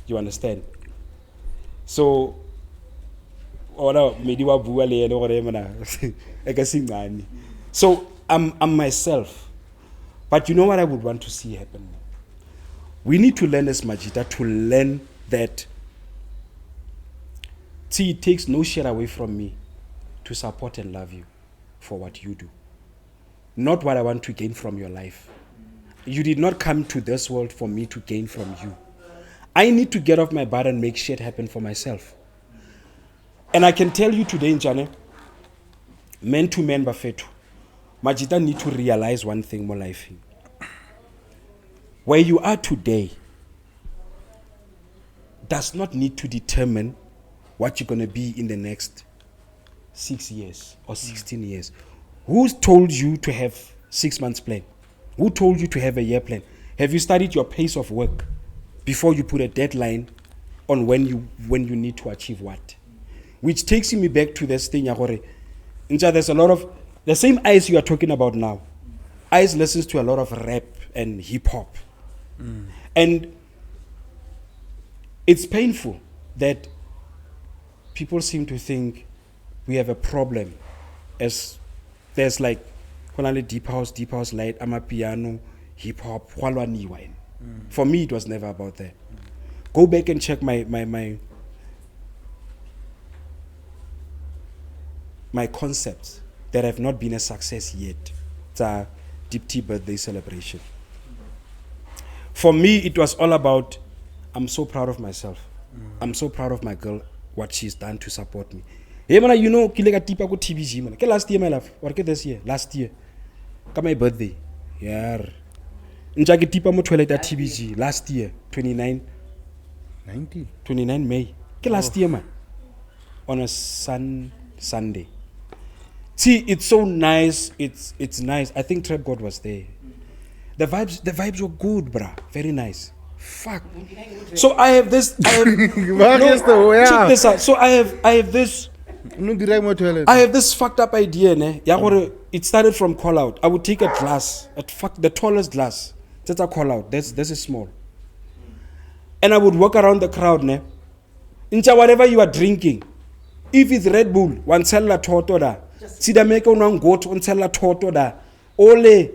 You understand? So, so I'm myself. But you know what I would want to see happen? We need to learn as Majita to learn that it takes no shit away from me to support and love you for what you do. Not what I want to gain from your life. You did not come to this world for me to gain from you. I need to get off my butt and make shit happen for myself. And I can tell you today, Njane, men to men bafetu, Majita need to realize one thing more life. Where you are today does not need to determine what you're going to be in the next 6 years or 16 years. Who told you to have 6 months plan? Who told you to have a year plan? Have you studied your pace of work before you put a deadline on when you need to achieve what? Which takes me back to this thing, there's a lot of, the same Ice you are talking about now. Ice listens to a lot of rap and hip hop. And it's painful that people seem to think we have a problem as there's like deep house light, amapiano, hip hop, for me it was never about that. Go back and check my concepts that have not been a success yet. It's a Deep Tea birthday celebration. For me, it was all about, I'm so proud of myself. I'm so proud of my girl, what she's done to support me. Hey, man, kilega tipa ko TBG, man. Last year, my love. Or this year? Last year. Come my birthday. Yeah. Njagi tipa mo toilet at TBG. Last year, 29 May. Last year, man. On a Sunday. See, it's so nice. It's nice. I think Trap God was there. The vibes were good, bruh. Very nice. Fuck. So I have this. Check this out. So I have this. I have this fucked up idea, ne? It started from call out. I would take a glass, the tallest glass. That's a call out. This is small. And I would walk around the crowd, ne? Incha whatever you are drinking. If it's Red Bull, one cella toto da. Sidameka unang goat, one cella toto da. Ole.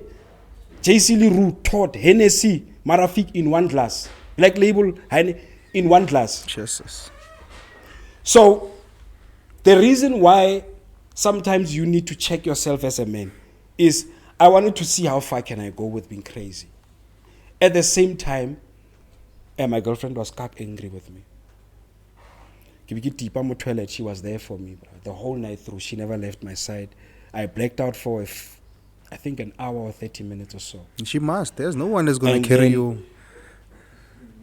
JC Leroux, Todd, Hennessy, Marafik in one glass. Black Label in one glass. Jesus. So, The reason why sometimes you need to check yourself as a man is I wanted to see how far can I go with being crazy. At the same time, my girlfriend was angry with me. Toilet, she was there for me the whole night through. She never left my side. I blacked out for I think an hour or 30 minutes or so. She must. There's no one that's gonna carry you.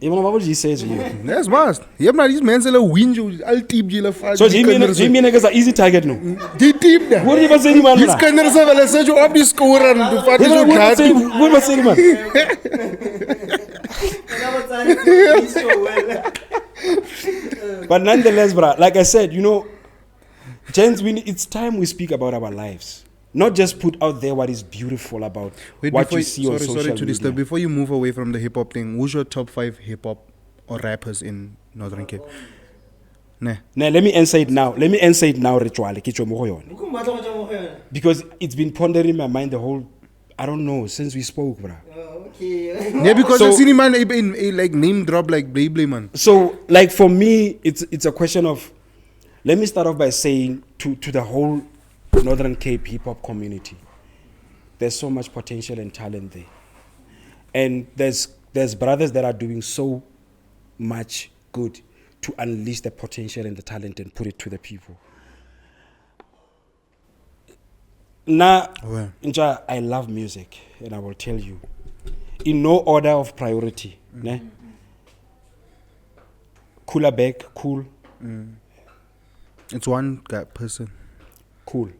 Even what would you say to you? There's must. You have not these men say win you. I'll tip you la. So Jimmy niggas are easy target no. They tip that. What do you say man? These kind of stuff will set you up the score and to fight you can't. What was saying man? But nonetheless, bro, like I said, gents, it's time we speak about our lives. Not just put out there what is beautiful about what you see on social media. Sorry to disturb. Before you move away from the hip hop thing, who's your top 5 hip hop or rappers in Northern Cape? Nah, let me answer it now. Ritual. Because it's been pondering in my mind the whole, I don't know, since we spoke, bro. Okay. Yeah, because I've seen him man like name drop like Blay man. So like for me, it's a question of, let me start off by saying to the whole Northern Cape hip hop community, there's so much potential and talent there, and there's brothers that are doing so much good to unleash the potential and the talent and put it to the people. Now, I love music, and I will tell you, in no order of priority. Cooler back, cool. It's one guy, person. Cool.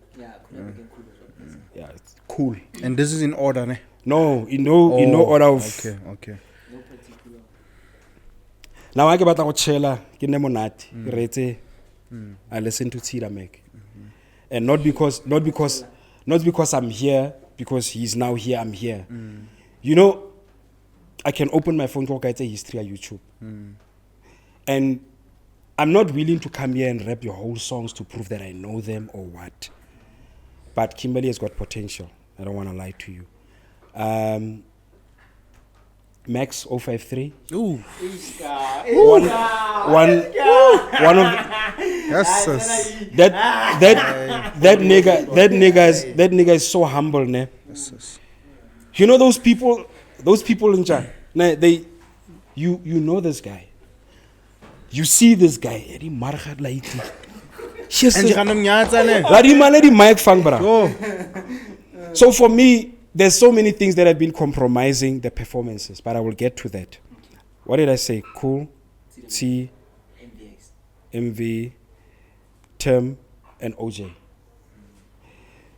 Yeah, it's cool. And this is in order, ne? No, in no order of. Okay. No particular. Now I get about Chela, Monati, I listen to Tira Meg, and not because I'm here, because he's now here, I'm here. I can open my phone, talk, I say history on YouTube, and I'm not willing to come here and rap your whole songs to prove that I know them or what. But Kimberley has got potential. I don't want to lie to you. Max 053. Ooh. One of that nigga is so humble, ne? Those people in China, you know this guy. You see this guy, so for me, there's so many things that have been compromising the performances, but I will get to that. What did I say? Cool, T, MV, Tim, and OJ.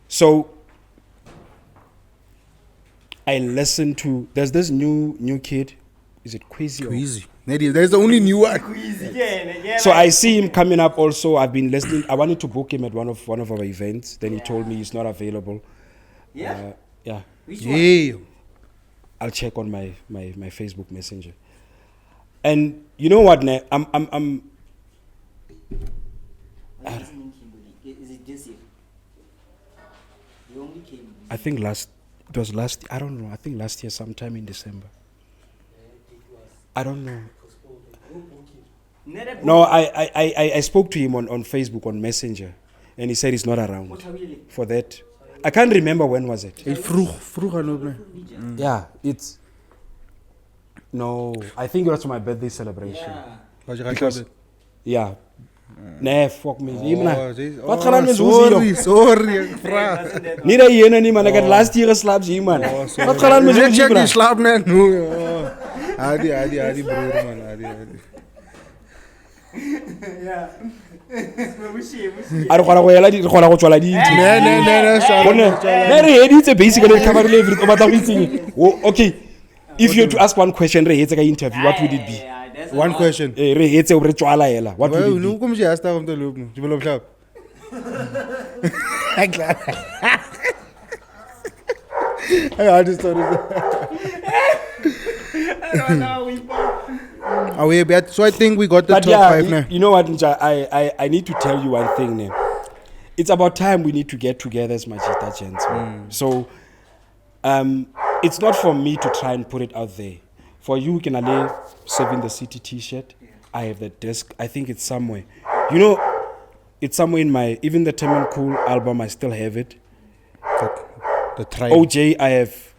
So I listened to, there's this new kid. Is it Queasy? There's the only new one. So I see him coming up also. I've been listening. I wanted to book him at one of our events. Then he told me he's not available. Yeah? Yeah. Which one? I'll check on my Facebook Messenger. And you know what, ne? I'm Is it this year? You only came. I think I don't know. I think last year sometime in December. I don't know. No, I spoke to him on Facebook on Messenger, and he said he's not around for that. I can't remember when was it. Yeah, it's no. I think it was for my birthday celebration. Because, yeah. Nah, fuck me. Sorry. Nira yena ni man. I got last year slaps you man. Wat gaan met jou check die slaap net nu. Adi broer man, adi. Ja. I don't want to wear like go tswala di. It's basically cover everything. Okay. If you had to ask one question, re hetsa ka interview, what would it be? One question. Re hetsa o re tswala hela. What would it be? No kom jy hasta om te loop no. Jy wil opslap. I understand. So I think we got the top 5 now. You know what, I need to tell you one thing now. It's about time we need to get together as Majita gents. So it's not for me to try and put it out there. For you can only save in the city t-shirt. I have the desk. I think it's somewhere. It's somewhere in my, even the Tim and Cool album, I still have it. The tribe. OJ, I have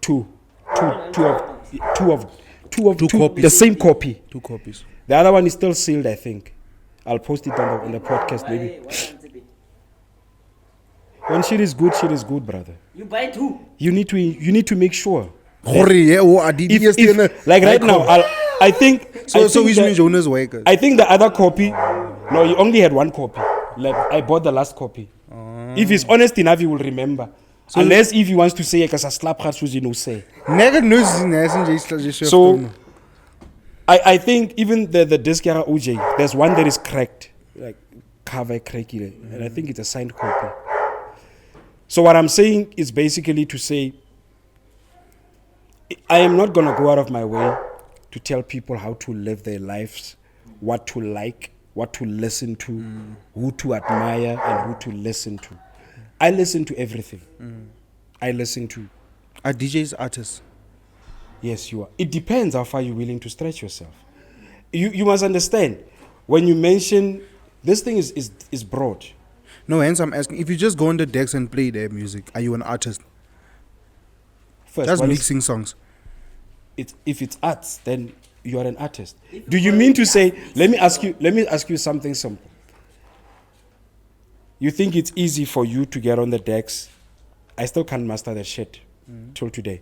two copies. the same copy. 2 copies. The other one is still sealed, I think. I'll post it on the podcast, maybe. When shit is good, brother. You buy 2. You need to make sure. If, like right now, I think. So which means Jonas Waker. I think the other copy. No, you only had 1 copy. Like I bought the last copy. If he's honest enough, he will remember. So unless if he wants to say, because I slap her, you know, say. So I think even the disc OJ, there's one that is cracked, like cover cracky, and I think it's a signed copy. So what I'm saying is basically to say, I am not gonna go out of my way to tell people how to live their lives, what to like, what to listen to, who to admire, and who to listen to. I listen to everything. I listen to. Are DJs artists? Yes, you are. It depends how far you're willing to stretch yourself. You must understand, when you mention, this thing is broad. No, hence I'm asking, if you just go on the decks and play their music, are you an artist? First, just mixing songs. If it's arts, then you are an artist. Do you mean to say, let me ask you something simple. You think it's easy for you to get on the decks? I still can't master that shit till today.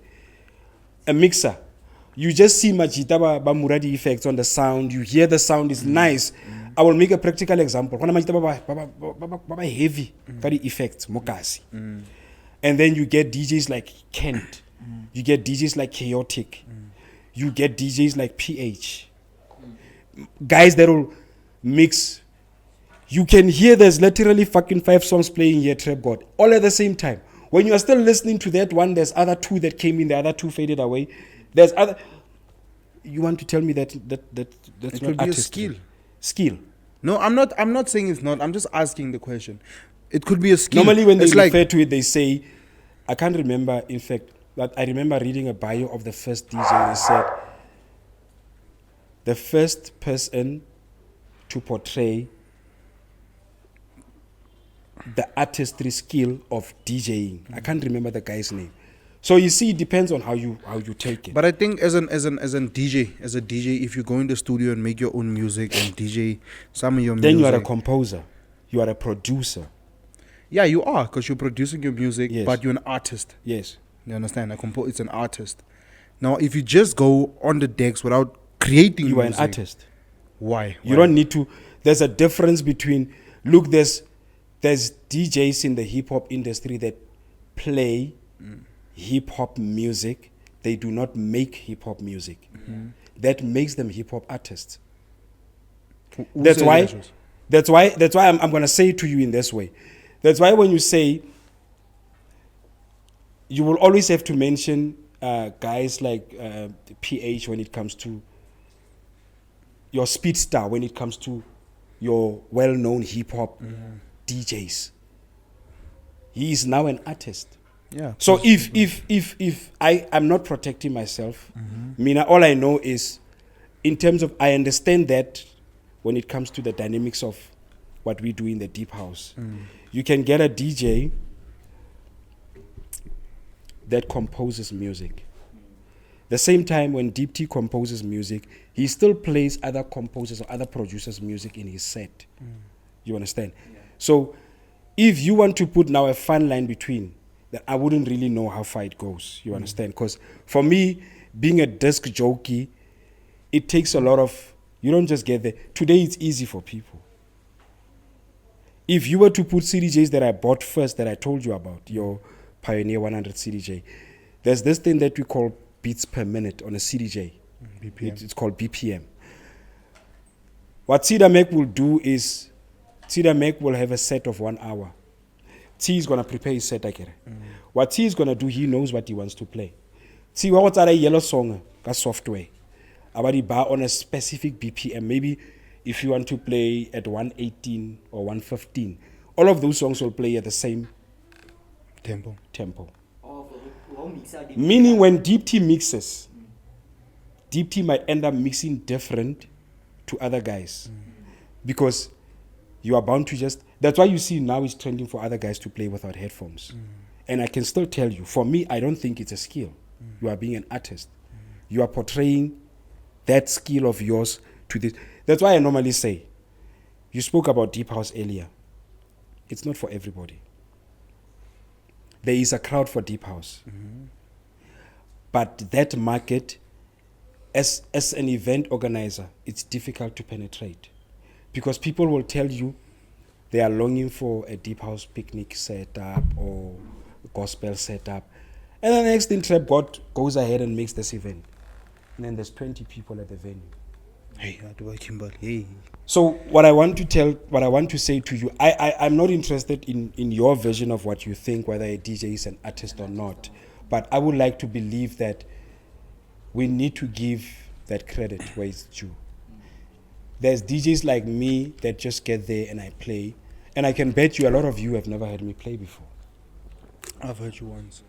A mixer, you just see Majita ba Muradi effects on the sound. You hear the sound is nice. I will make a practical example. When Majita ba heavy, very effects, mokasi, and then you get DJs like Kent, you get DJs like Chaotic, you get DJs like PH, guys that will mix. You can hear there's literally fucking 5 songs playing here, Trap God, all at the same time. When you are still listening to that one, there's other 2 that came in, the other 2 faded away. There's other. You want to tell me that's it not could be a artistry? skill. No, I'm not saying it's not. I'm just asking the question. It could be a skill. Normally when they it's refer to it, they say, I can't remember, in fact, but I remember reading a bio of the first DJ. They said, the first person to portray the artistry skill of DJing. I can't remember the guy's name. So you see, it depends on how you take it. But I think as a DJ, if you go in the studio and make your own music and DJ some of your music, then you are a composer, you are a producer. Yeah, you are, because you're producing your music, Yes. but you're an artist. Yes. You understand? It's an artist. Now, if you just go on the decks without creating You are an music, artist. Why? You don't need to. There's a difference between. Look, there's DJs in the hip hop industry that play hip hop music. They do not make hip hop music. That makes them hip hop artists. Who That's said why. that? That's why I'm gonna say it to you in this way. That's why when you say, you will always have to mention guys like PH when it comes to your speed star, when it comes to your well-known hip-hop DJs. He is now an artist. Yeah. So if I'm not protecting myself, all I know is, in terms of, I understand that when it comes to the dynamics of what we do in the deep house, you can get a DJ that composes music. The same time when Deep T composes music, he still plays other composers or other producers' music in his set. You understand? Yeah. So if you want to put now a fine line between, that I wouldn't really know how far it goes. You understand? Because for me, being a disc jockey, it takes a lot of, you don't just get there. Today it's easy for people. If you were to put CDJs that I bought first, that I told you about, your Pioneer 100 CDJ, there's this thing that we call beats per minute on a CDJ. BPM. It's called BPM. What Cedar Mac will do is, Cedar Mac will have a set of 1 hour. T is going to prepare his set. What T is going to do, he knows what he wants to play. T, what's a yellow song? That's software. About bar on a specific BPM. Maybe if you want to play at 118 or 115, all of those songs will play at the same tempo. Meaning when Deep T mixes, Deep T might end up mixing different to other guys. Because you are bound to just. That's why you see now it's trending for other guys to play without headphones. And I can still tell you, for me, I don't think it's a skill. You are being an artist. You are portraying that skill of yours to this. That's why I normally say, you spoke about deep house earlier. It's not for everybody. There is a crowd for deep house. But that market, as an event organizer, it's difficult to penetrate. Because people will tell you they are longing for a deep house picnic setup or gospel setup. And the next thing, Trap God goes ahead and makes this event. And then there's 20 people at the venue. Hey, I do Kimberley. Hey. So what I want to say to you, I'm not interested in your version of what you think, whether a DJ is an artist or not. But I would like to believe that we need to give that credit where it's due. There's DJs like me that just get there and I play. And I can bet you a lot of you have never heard me play before. I've heard you once.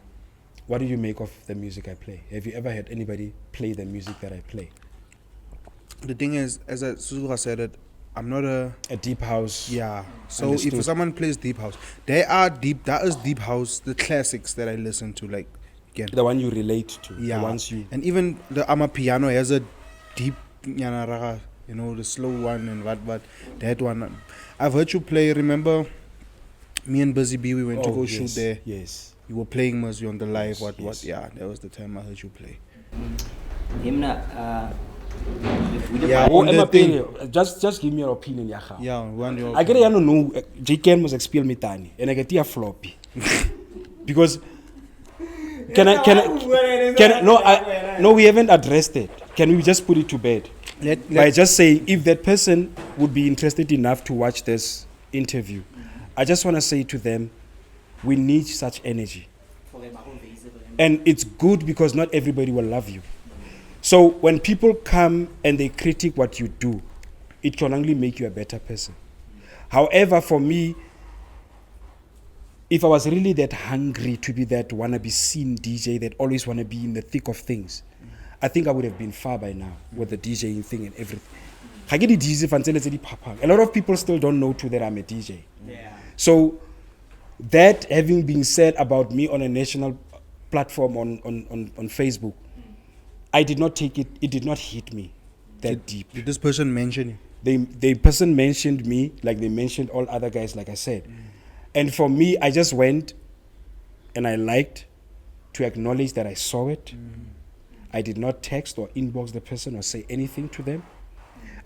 What do you make of the music I play? Have you ever heard anybody play the music that I play? The thing is, as Suzuka said it, I'm not a deep house. Yeah. So Understood. if someone plays deep house, that is deep house, the classics that I listen to, like again. The one you relate to. Yeah. The ones you. And even the Amapiano has a deep Nyanaraga, the slow one and what that one. I've heard you play. Remember, me and Busy B, we went to go shoot there. Yes. You were playing Mercy on the live. Yes, What? Yeah, that was the time I heard you play. Yeah, Oh, on the Emma thing. Pele, just give me your opinion, Yaha. Yeah, one your. I get to know JKN must expel me tani, and I get a floppy because no, we haven't addressed it. Can we just put it to bed by just saying if that person would be interested enough to watch this interview? I just want to say to them, we need such energy, and it's good because not everybody will love you. So when people come and they critique what you do, it can only make you a better person. However, for me, if I was really that hungry to be that wanna-be seen DJ that always wanna be in the thick of things, I think I would have been far by now with the DJing thing and everything. A lot of people still don't know too that I'm a DJ. Yeah. So that having been said about me on a national platform on Facebook, I did not take it. It did not hit me that deep. Did this person mention you? The person mentioned me like they mentioned all other guys, like I said. And for me, I just went and I liked to acknowledge that I saw it. I did not text or inbox the person or say anything to them.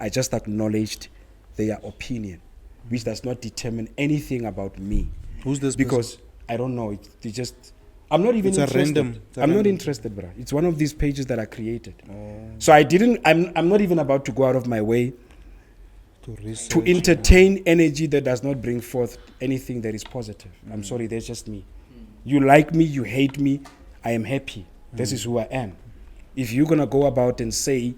I just acknowledged their opinion, which does not determine anything about me. Who's this because person? I don't know. They just. I'm not even interested. I'm not interested, bro. It's one of these pages that I created. So I didn't. I'm not even about to go out of my way to entertain energy that does not bring forth anything that is positive. I'm sorry, that's just me. You like me, you hate me, I am happy. This is who I am. If you're gonna go about and say,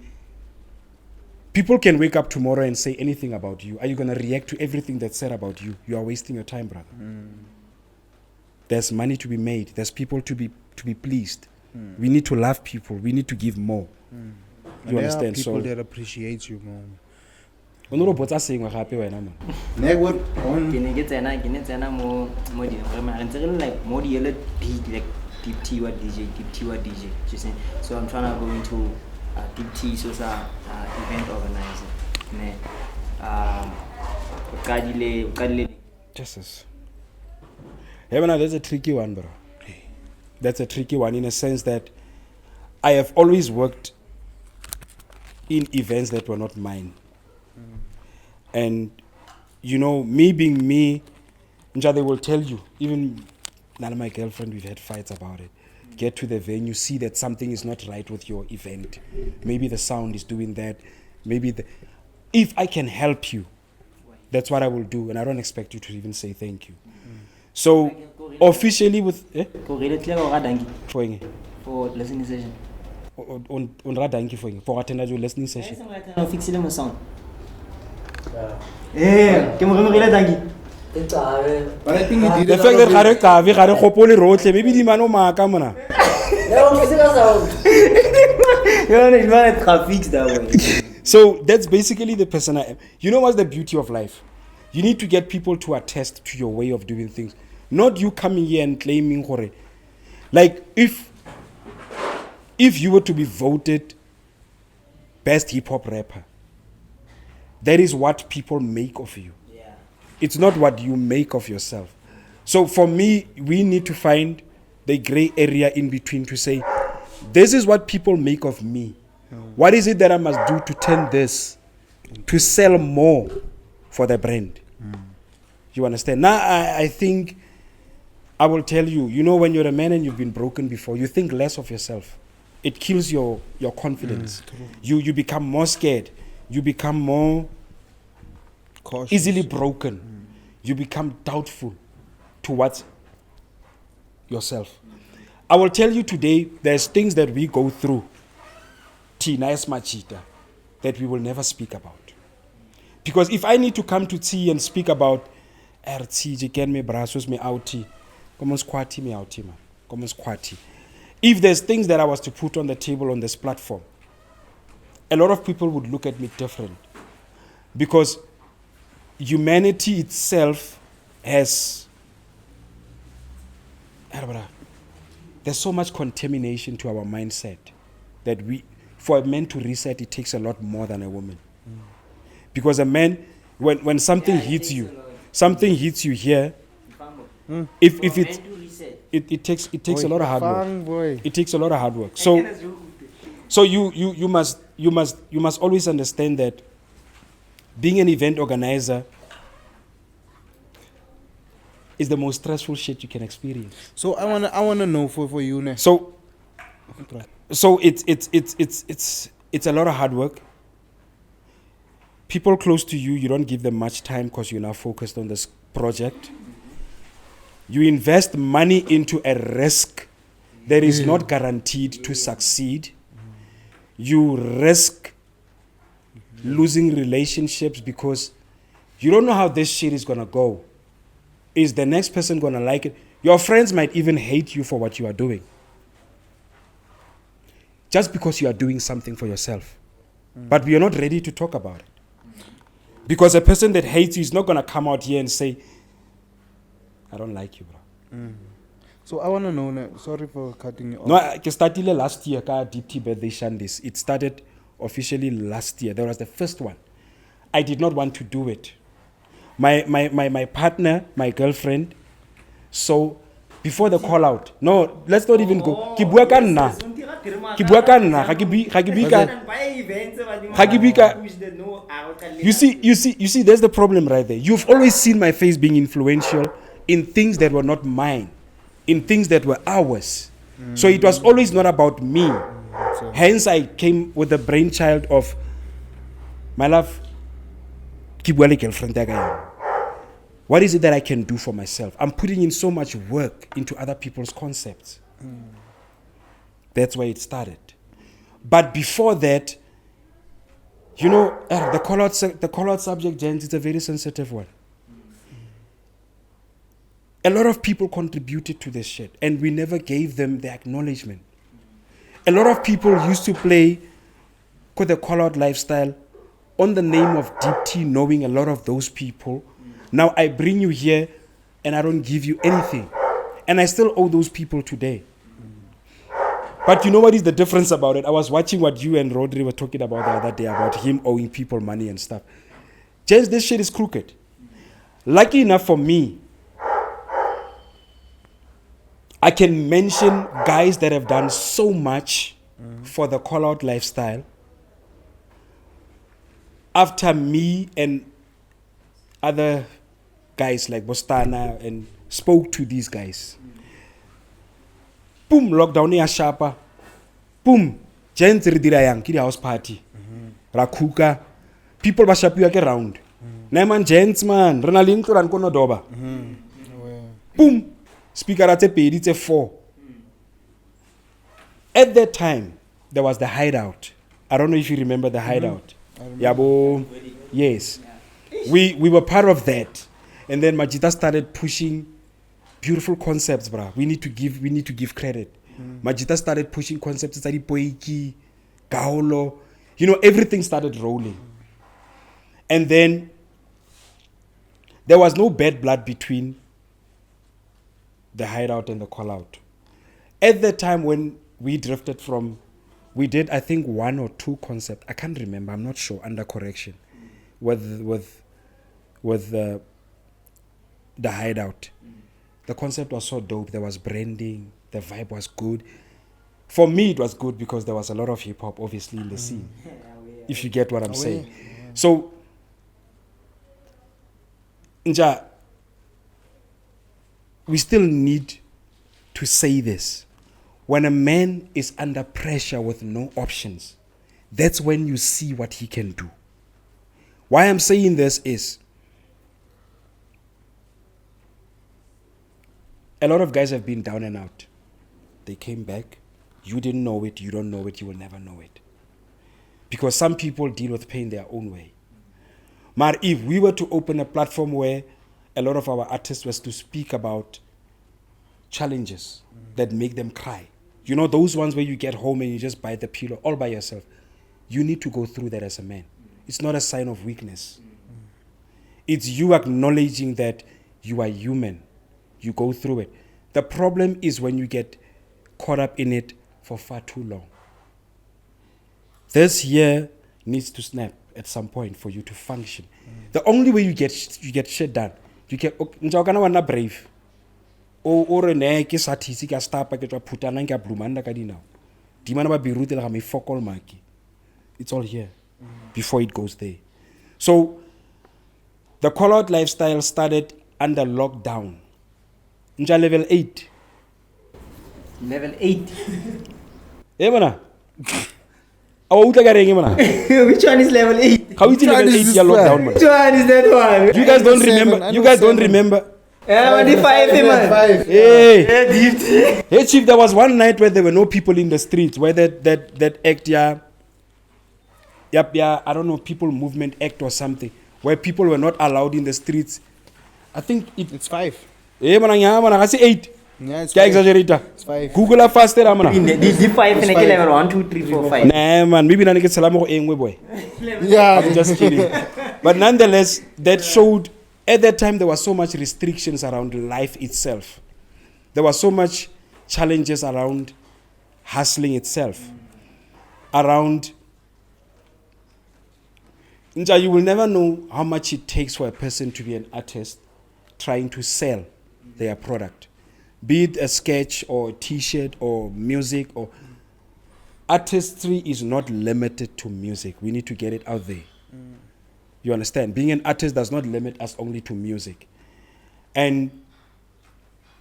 people can wake up tomorrow and say anything about you, are you gonna react to everything that's said about you? You are wasting your time, brother. There's money to be made. There's people to be pleased. We need to love people. We need to give more. You understand? There are people So, that appreciate you more. Honorable saying what happened when I'm deep T what DJ. She said, so I'm trying to go into deep T, so event organizer. Justice. Hey, man, that's a tricky one, bro. That's a tricky one in a sense that I have always worked in events that were not mine. And, me being me, they will tell you, even none of my girlfriend, we've had fights about it. Get to the venue, see that something is not right with your event. Maybe the sound is doing that. If I can help you, that's what I will do. And I don't expect you to even say thank you. So, officially with... For listening session. For attend your listening session. Fix the sound. Yeah, But I think he did The fact that maybe the man maka mona. So that's basically the person I am. You know what's the beauty of life? You need to get people to attest to your way of doing things. Not you coming here and claiming hore. Like if you were to be voted best hip hop rapper, that is what people make of you. Yeah. It's not what you make of yourself. So for me, we need to find the gray area in between to say, this is what people make of me. What is it that I must do to turn this to sell more for the brand? You understand? Now I think I will tell you, when you're a man and you've been broken before, you think less of yourself. It kills your confidence. You become more scared. You become more Cautious. easily broken. You become doubtful towards yourself. I will tell you today, there's things that we go through, Tina as Machita, that we will never speak about. Because if I need to come to T and speak about if there's things that I was to put on the table on this platform, a lot of people would look at me different. Because humanity itself has, there's so much contamination to our mindset that for a man to reset, it takes a lot more than a woman. Because a man, when something hits you, something hits you here, if it takes a lot of hard work. It takes a lot of hard work. So you must always understand that being an event organizer is the most stressful shit you can experience. So I wanna know for you now. So it's a lot of hard work. People close to you, you don't give them much time because you're now focused on this project. You invest money into a risk that is not guaranteed to succeed. You risk losing relationships because you don't know how this shit is gonna go. Is the next person gonna like it? Your friends might even hate you for what you are doing. Just because you are doing something for yourself. But we are not ready to talk about it. Because a person that hates you is not gonna come out here and say, I don't like you, bro. So I wanna know now. Sorry for cutting you off. No, I started last year, Deep Tea Birthday Shandis. It started officially last year. That was the first one. I did not want to do it. My partner, my girlfriend, so before the call out, no, let's not even go. You see, there's the problem right there. You've always seen my face being influential in things that were not mine, in things that were ours. So it was always not about me. Hence, I came with the brainchild of, my love, girlfriend. What is it that I can do for myself? I'm putting in so much work into other people's concepts. That's where it started. But before that, the call-out subject, gents, it's a very sensitive one. A lot of people contributed to this shit, and we never gave them the acknowledgement. A lot of people used to play the call-out lifestyle on the name of Deep Tea, knowing a lot of those people. Now I bring you here, and I don't give you anything. And I still owe those people today. But you know what is the difference about it? I was watching what you and Rodri were talking about the other day about him owing people money and stuff. Gents, this shit is crooked. Lucky enough for me, I can mention guys that have done so much for the call-out lifestyle after me and other guys like Bostana and spoke to these guys. Boom, lockdown ya sharpa. Boom, gents ridira yang kiri house party. Rakuka, people ba shapiwa ke round. Na man gents man, rena link ran kono doba. Boom, speaker at a 4. At that time, there was the hideout. I don't know if you remember the hideout. Yabo, yes. We were part of that. And then Majita started pushing beautiful concepts, bruh. We need to give credit. Majita started pushing concepts, Poiki, Gaolo. Everything started rolling. And then there was no bad blood between the hideout and the call out. At the time when we drifted from, we did I think 1 or 2 concepts. I can't remember. I'm not sure. Under correction, with the hideout. The concept was so dope. There was branding. The vibe was good. For me, it was good because there was a lot of hip hop, obviously, in the scene. If you get what I'm saying. So, Nja, we still need to say this. When a man is under pressure with no options, that's when you see what he can do. Why I'm saying this is, a lot of guys have been down and out. They came back. You didn't know it. You don't know it. You will never know it. Because some people deal with pain their own way. But if we were to open a platform where a lot of our artists was to speak about challenges that make them cry. You know, those ones where you get home and you just bite the pillow all by yourself. You need to go through that as a man. It's not a sign of weakness. It's you acknowledging that you are human. You go through it. The problem is when you get caught up in it for far too long. This year needs to snap at some point for you to function. The only way you get shit done, you get brave. Or ne ke sathisi ka stapa ke tswa phutana ke blumanda ka dinao. Di mana ba biruti la me fokol maki. It's all here before it goes there. So the call out lifestyle started under lockdown. Nja level 8. Level 8. Mana? Which one is level 8? How is it level 8 ya lockdown, man? Which one is that one? You guys don't remember. You guys don't remember. Hey Chief, there was one night where there were no people in the streets, where that act I don't know, people movement act or something, where people were not allowed in the streets. I think it's 5. I say 8. Yeah, it's exaggerate. It's 5. Google faster, man. The 5 and I level 1, 2, 3, 4, 5. Nah, man, maybe I get salam boy. Yeah, I'm just kidding. But nonetheless, that showed at that time there was so much restrictions around life itself. There was so much challenges around hustling itself. Around Nja, you will never know how much it takes for a person to be an artist trying to sell their product. Be it a sketch or a t-shirt or music or artistry is not limited to music. We need to get it out there. You understand? Being an artist does not limit us only to music. And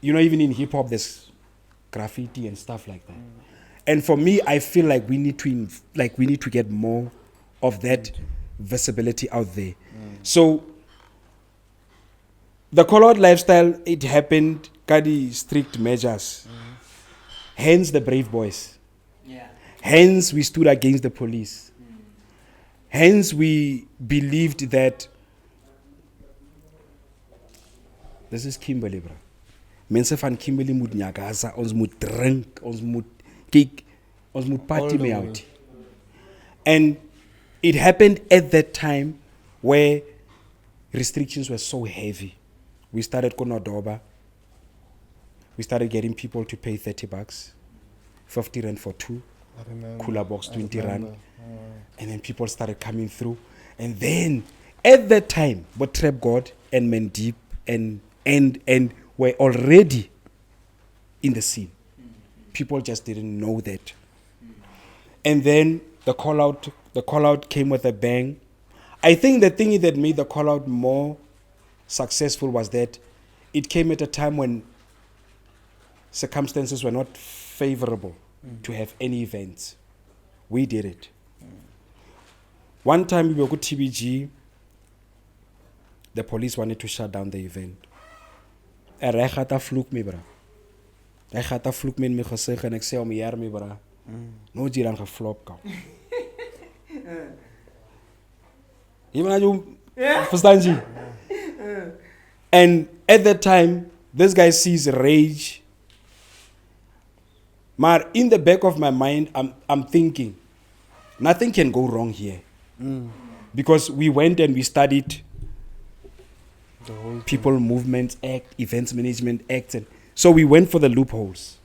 you know, even in hip hop there's graffiti and stuff like that. And for me, I feel like we need to get more of that visibility out there. So the call-out lifestyle, it happened, kadi strict measures. Hence the brave boys. Yeah. Hence we stood against the police. Hence we believed that this is Kimberley, bro. Mense van Kimberley moet nyagaza, ons moet drink, ons moet kick, ons moet party me out. And it happened at that time where restrictions were so heavy. We started Konodoba. We started getting people to pay $30, 50 rand for 2, cooler box 20 rand. And then people started coming through. And then at that time, but Trap God and Mendeep and were already in the scene. People just didn't know that. And then the call out came with a bang. I think the thing that made the call out more successful was that it came at a time when circumstances were not favorable to have any events. We did it. One time we were at TBG, the police wanted to shut down the event. En hy gaat vloek me, bra. Hy gaat vloek me in my gesig en ek sê om hier me, bra. Nooit hier aan geflop kan. Verstaan jy? And at that time, this guy sees rage. Maar in the back of my mind, I'm thinking, nothing can go wrong here. Because we went and we studied the whole thing. People Movement Act, Events Management Act. And so we went for the loopholes.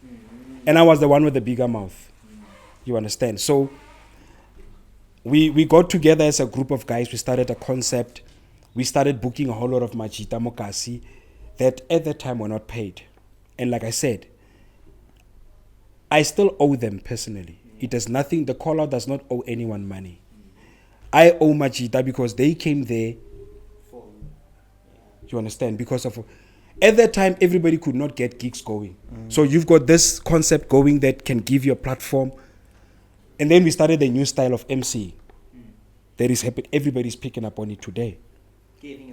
And I was the one with the bigger mouth. You understand? So we got together as a group of guys. We started a concept. We started booking a whole lot of Majita Mokasi that at that time were not paid. And like I said, I still owe them personally. It has nothing, the call out does not owe anyone money. I owe Majita because they came there. You understand? Because of, at that time, everybody could not get gigs going. So you've got this concept going that can give you a platform. And then we started a new style of MC. That is happening. Everybody's picking up on it today.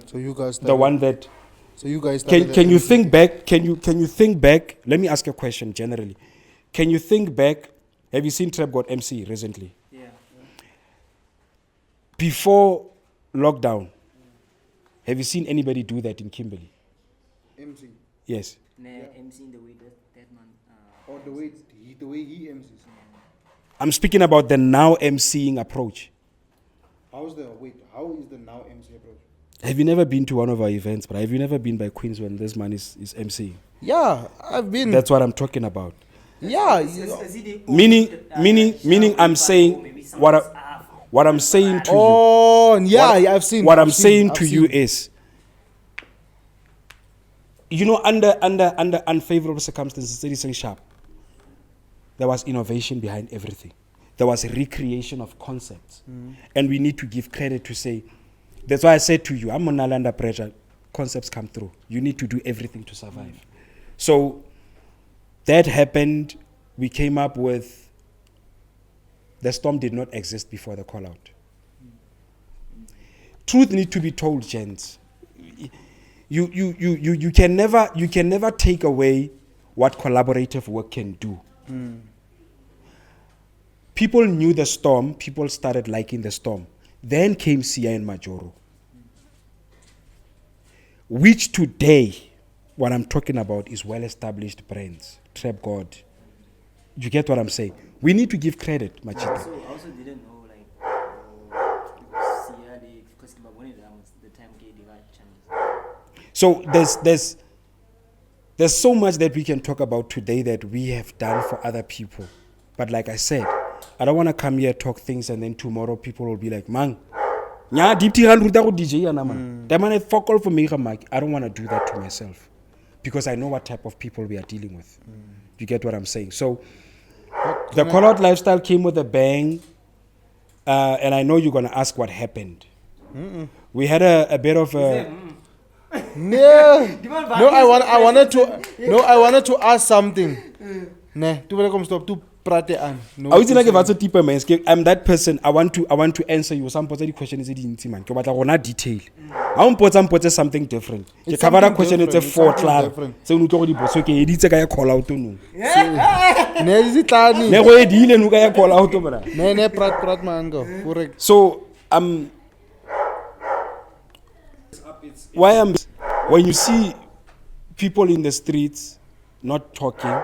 So you guys started, The one that, so you guys started can you think back? Can you think back? Let me ask you a question generally. Can you think back? Have you seen Trap God MC recently? Yeah. Before lockdown, have you seen anybody do that in Kimberley? MC? Yes. Nah, MC the way that man. Or the way he MCs? I'm speaking about the now MCing approach. How is the now MC approach? Have you never been to one of our events, but have you never been by Queens when this man is MCing? Yeah, I've been. That's what I'm talking about. Yeah. Meaning I'm saying what I'm saying to you. Oh, yeah, I've seen. What I'm saying to you is, you know, under unfavorable circumstances, it is sharp. There was innovation behind everything. There was a recreation of concepts. And we need to give credit to say, that's why I said to you, I'm on under pressure, concepts come through. You need to do everything to survive. So that happened. We came up with, the storm did not exist before the call out. Truth need to be told, gents. You can never take away what collaborative work can do. People knew the storm. People started liking the storm. Then came Sia and Majoro, which today, what I'm talking about is well-established brands. Trap God. You get what I'm saying? We need to give credit, Machita. I also didn't know, like, Sia, because the time gave the right chance. So there's so much that we can talk about today that we have done for other people. But like I said, I don't want to come here talk things and then tomorrow people will be like, man, deep DJ man. That man fuck all for me. I don't want to do that to myself because I know what type of people we are dealing with. You get what I'm saying? So the call out lifestyle came with a bang, and I know you're gonna ask what happened. We had a bit of a. I wanted to ask something. Nah, to prate an. I was like a deeper man. I'm that person. I want to answer you. Some the question is in man. But I want not detail. I want put something different. The cover question is a four class. So you go the okay. It's a guy call out to no. Never deal and guy call out to prat mango. Correct. So when you see people in the streets not talking,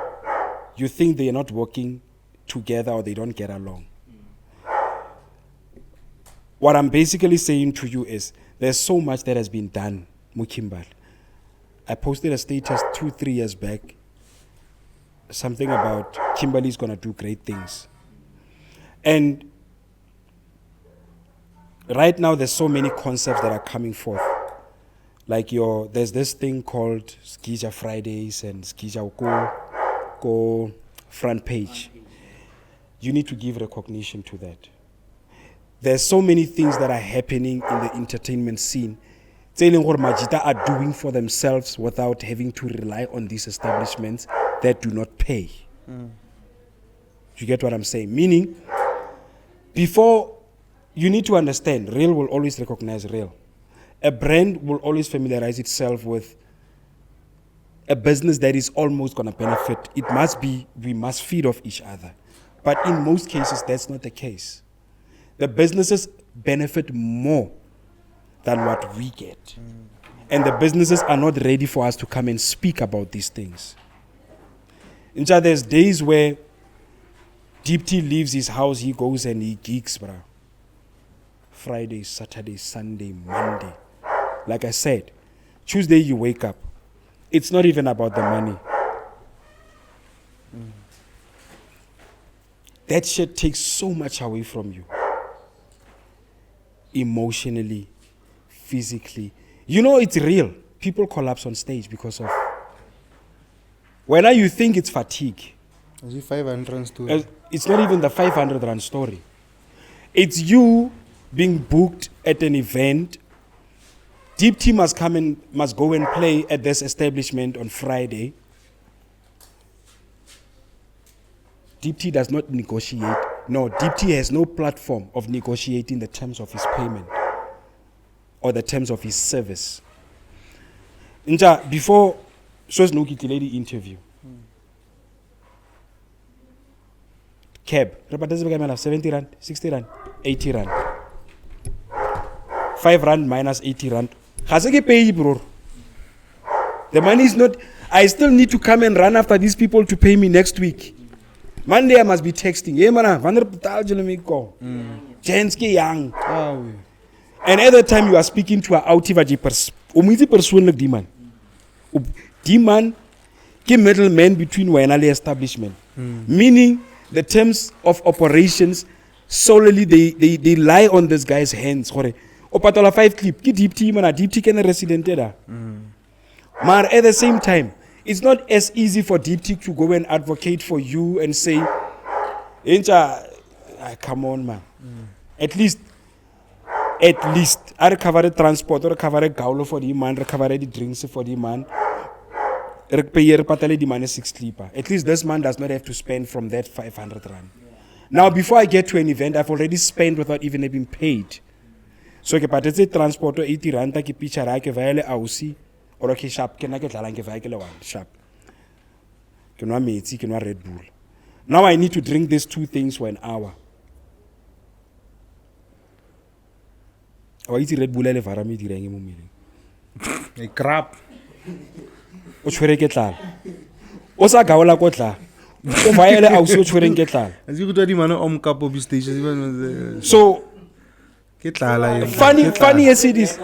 you think they are not working together or they don't get along. What I'm basically saying to you is there's so much that has been done, Mukimbal. I posted a status 2-3 years back, something about Kimberley's gonna do great things. And right now there's so many concepts that are coming forth. Like there's this thing called Skija Fridays and Skija Go front page. You need to give recognition to that. There's so many things that are happening in the entertainment scene. Telling what Majita are doing for themselves without having to rely on these establishments that do not pay. You get what I'm saying? Meaning, before, you need to understand, real will always recognize real. A brand will always familiarize itself with a business that is almost going to benefit. It must be, we must feed off each other. But in most cases, that's not the case. The businesses benefit more than what we get. And the businesses are not ready for us to come and speak about these things. Inja, there's days where Deep T leaves his house, he goes and he gigs, bruh. Friday, Saturday, Sunday, Monday. Like I said, Tuesday you wake up. It's not even about the money. That shit takes so much away from you. Emotionally, physically. You know it's real. People collapse on stage because of... When you think it's fatigue. Is it 500 story? It's not even the 500 rand story. It's you being booked at an event. Deep T must go and play at this establishment on Friday. Deep T does not negotiate. No, Deep T has no platform of negotiating the terms of his payment or the terms of his service. Nja, before Sosnuki lady interview, cab, 70 rand, 60 rand, 80 rand. 5 rand minus 80 rand. Haseke pay, bro. The money is not. I still need to come and run after these people to pay me next week. Monday I must be texting. Hey man, wanneer betaal julle my ko? Jenske young. And at that time you are speaking to a outie wat jy persoonlik die man. Die man ki middleman between wena le establishment. Meaning the terms of operations solely they lie on this guy's hands. Opatola 5 clip, ki deep team and a deep can resident there. But at the same time, it's not as easy for Deep T to go and advocate for you and say, come on, man. At least, I recover the transport, I recover the gaulo for the man, recover the drinks for the man. The man is 6 sleeper. At least this man does not have to spend from that 500 rand. Now, before I get to an event, I've already spent without even having paid. So, ke patetse transport 80 rand ki picture ke vaele ausi or ke shop ke na ke dlala ke vaele one shop. Ke nwa metsi, ke nwa Red Bull. Now I need to drink these 2 things for an hour. Wa itse Red Bull le vara me direng mo mmeleng. A crap. O tshwere ke tlala. O sa gaola ko tla. O vaele ausi o tshwereng ke tlala. As you go to the man on Kapo station. So funny as it is.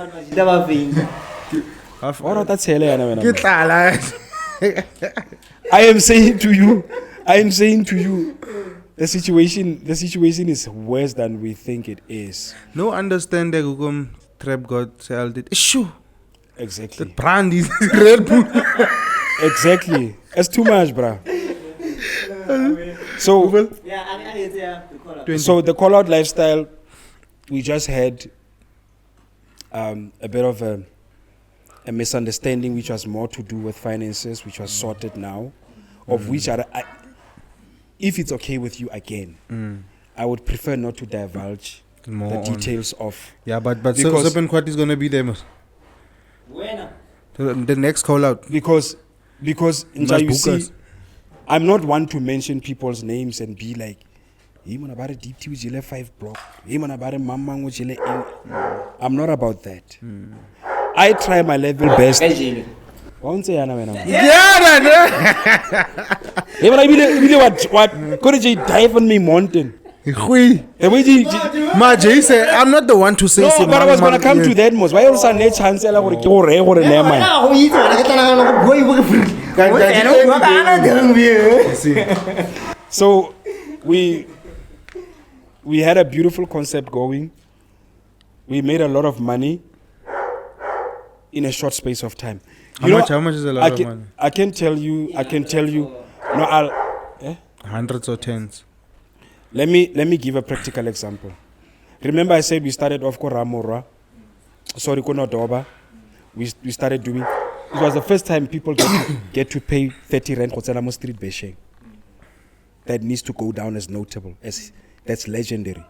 I am saying to you, the situation is worse than we think it is. No understand that trap God sold it. Issue. Exactly. The brand is Red Bull. Exactly. It's too much, bruh. So the call out lifestyle, we just had a bit of a misunderstanding which was more to do with finances, which was sorted now, of which if it's okay with you again, I would prefer not to divulge more the details of. Yeah, but StukkieBroer is gonna be there. The next call out. Because you see, I'm not one to mention people's names and be like, I'm not about Deep T with 5 block. I'm not about Mamma with I'm not about that. I try my level best. Won't say Anna. What could you dive on me mountain? Ma Jay said, I'm not the one to say. No, but I was gonna come to that most. Why also need chance So we had a beautiful concept going. We made a lot of money in a short space of time. How much is a lot of money? I can tell you. No, hundreds or tens. Let me give a practical example. Remember I said we started off Koramora. Sorry, Konodoba. We started doing. It was the first time people get to pay 30 rand Kotelamo street bashing. That needs to go down as notable. That's legendary.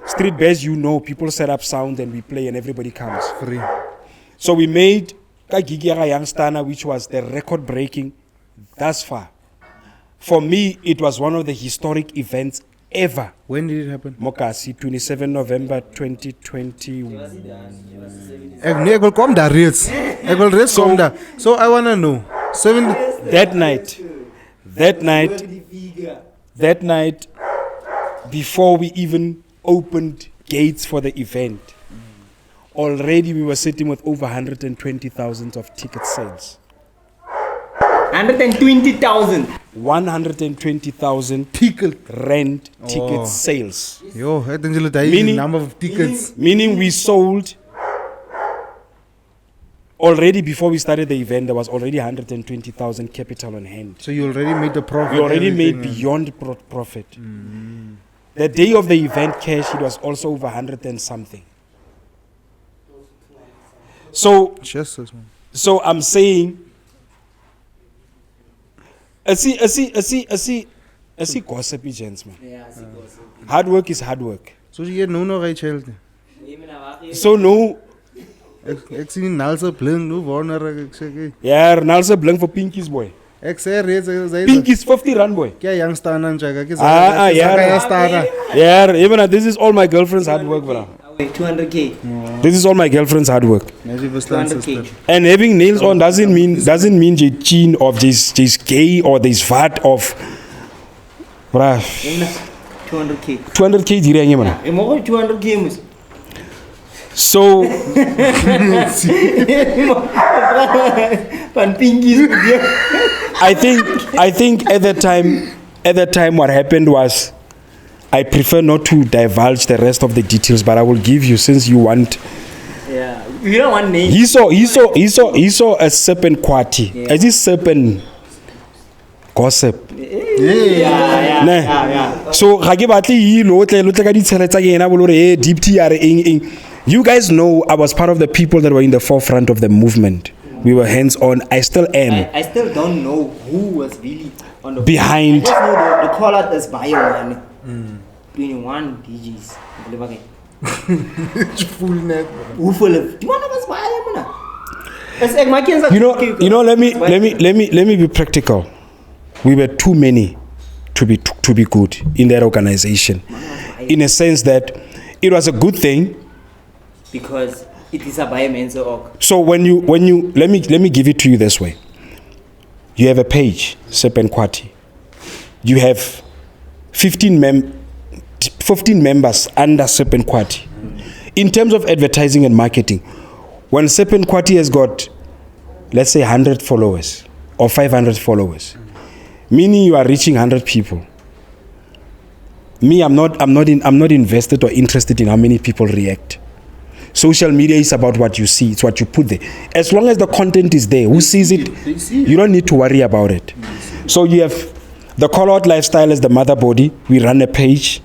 Street bash, people set up sound and we play and everybody comes. Free. So we made Kagigiara Youngstana, which was the record breaking thus far. For me, it was one of the historic events ever. When did it happen? Mokasi, 27 November 2020. So I want to know. That night, before we even opened gates for the event, already we were sitting with over 120,000 of ticket sales. 120,000. 120,000 Ticket. rent ticket sales. Yo, I think the Meaning- number of tickets. Meaning we sold already before we started the event, there was already 120,000 capital on hand. So you already made the profit. We already made everything, beyond profit. The day of the event cash, it was also over 100 and something. So Jesus, man. So I'm saying, I see gossipy gents, man. Yeah, I see gossip. Hard work is hard work. So you get no right child. So no, Ek sien Nalse blink no wonder ek sê yeah, Ronaldo blink for Pinkies boy. ek sê reeds hy Pinkies 50 rand boy. kya young star nan jaga ke Yeah. star. Yeah, even this is all my girlfriend's hard work, bro. 200k. This is all my girlfriend's hard work. Maybe verstaan 200k. sister. And having nails on doesn't mean jy chin of jy's gay or jy's vat of bruh. 200k. 200k dire anye man. Ek mag 200k mos. So Van pinkies. I think at that time what happened was I prefer not to divulge the rest of the details, but I will give you since you want. Yeah. You don't want name. He saw a serpent quati. Yeah. As this serpent gossip. Yeah. Nah. So ga ke batle hi lo tle ka ditshele tsa yena bo lore deep TR eng. You guys know I was part of the people that were in the forefront of the movement. We were hands on. I still am. I still don't know who was really on the Behind. I just know the call out as bio man. 21 DJs. Full net. Hoe voel het? Die man was baie man. As ek my kinders You know, let me be practical. We were too many to be good in that organization. In a sense that it was a good thing. because it is a biomental org. So when you let me give it to you this way. You have a page, Serpent Quati. You have 15 members under Serpent Quati. In terms of advertising and marketing, when Serpent Quati has got, let's say, 100 followers or 500 followers, meaning you are reaching 100 people. Me, I'm not invested or interested in how many people react. Social media is about what you see. It's what you put there. As long as the content is there, who sees it, you don't need to worry about it. So you have the call-out lifestyle as the mother body. We run a page.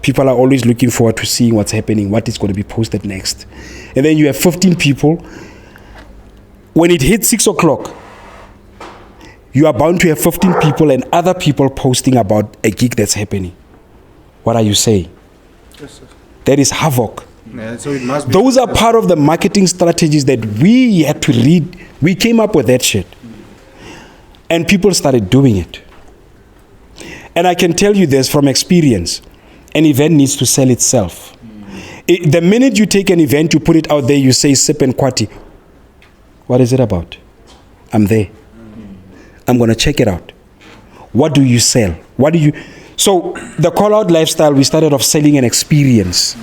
People are always looking forward to seeing what's happening, what is going to be posted next. And then you have 15 people. When it hits 6 o'clock, you are bound to have 15 people and other people posting about a gig that's happening. What are you saying? Yes, sir. That is havoc. Yeah, so it must be. Those are part of the marketing strategies that we had to read. We came up with that shit. And people started doing it. And I can tell you this from experience. An event needs to sell itself. The minute you take an event, you put it out there, you say Sip and Quati. What is it about? I'm there. I'm going to check it out. What do you sell? So the call-out lifestyle, we started off selling an experience.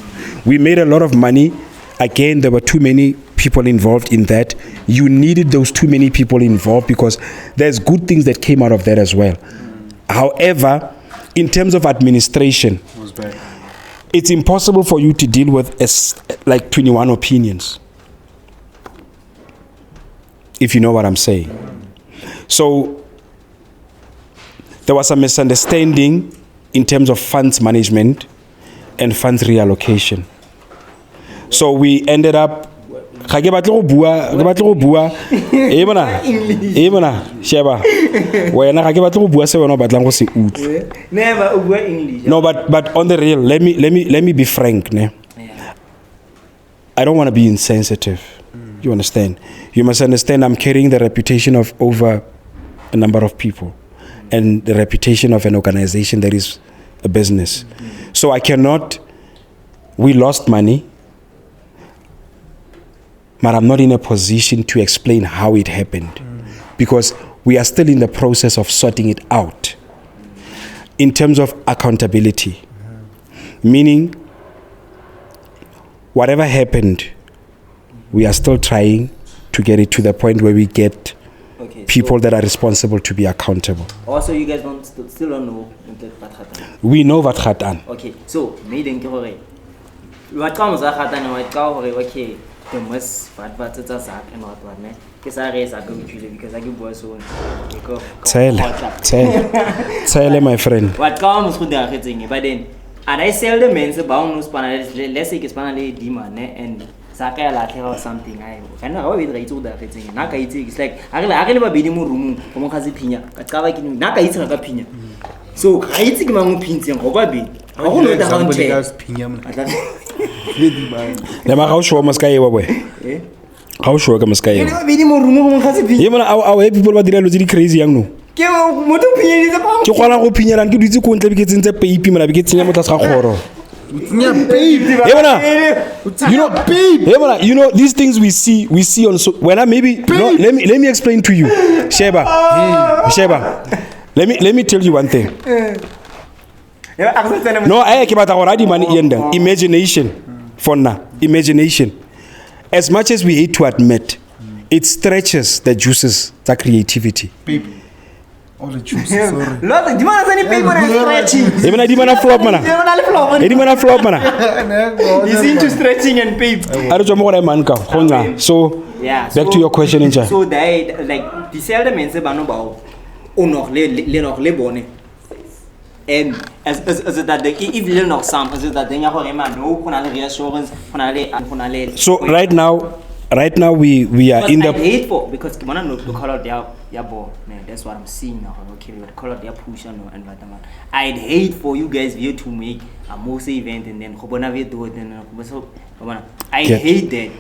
We made a lot of money. Again, there were too many people involved in that. You needed those too many people involved because there's good things that came out of that as well. However, in terms of administration, it's impossible for you to deal with like 21 opinions. If you know what I'm saying. So there was a misunderstanding in terms of funds management and funds reallocation. So we ended up ga ke batle go bua sheba wena ga ke batle go bua se wena o batlang go se utlwe. Never over English. No, but on the real, let me be frank, ne? Yeah. I don't want to be insensitive. You understand? You must understand I'm carrying the reputation of over a number of people and the reputation of an organization that is a business. So we lost money, but I'm not in a position to explain how it happened because we are still in the process of sorting it out in terms of accountability. Meaning, whatever happened, we are still trying to get it to the point where we get people so that are responsible to be accountable. Also, you guys still don't know what happened. We know what happened. Okay, so me then what comes happening? What go okay? The most bad Zach and what ne? Because I raise a go because I give boys soon. Tell my friend. What comes with the thing? But then, and I sell the men's about let's say it's panel demand and Saka like or something. I know how we try to that thing. Naka it's like I never be more room from Kazipina. At Kawaki Naka it's like a pina. So I think my own pins and Obabi. I don't know the somebody else pinyam. Nema how sure must I away? How sure must I? Never be more room from Kazipi. Even our people are really crazy young no. What opinion is about? Chocolate opinion and give you to get in the paper and I get in a horror. You know these things we see on so when I maybe no, let me explain to you, Sheba. Let me tell you one thing. No, I keep already money imagination for now. Imagination. As much as we hate to admit, it stretches the juices, the creativity. All the juices, sorry. Look, do you want any paper and stretching? Even I demand a flop, man. He's into stretching and paper. I don't know what I man. So, yeah. Back to your question, Inja. So they like the seldom men say about le bonne. And as that the if you know some as that then you have no reassurance. So right now we are in the hate for because when I know the color their ball, man, that's what I'm seeing now. Okay, the color their push and environment. I'd hate for you guys here to make a Mose event and then do it and I hate that.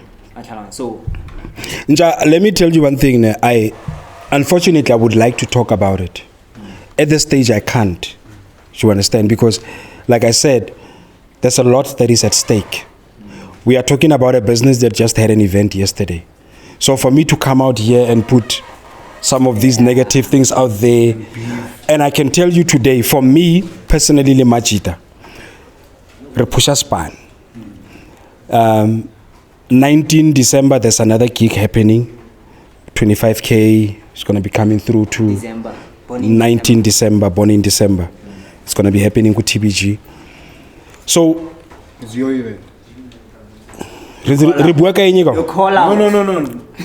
So Nja, let me tell you one thing. Unfortunately I would like to talk about it. At this stage I can't. You understand? Because like I said, there's a lot that is at stake. We are talking about a business that just had an event yesterday. So for me to come out here and put some of these negative things out there, and I can tell you today, for me personally, le majita, repusha span. 19 December, there's another gig happening. 25K is going to be coming through to December. 19 December, born in December. It's going to be happening with TBG. So it's your event. The call out. No.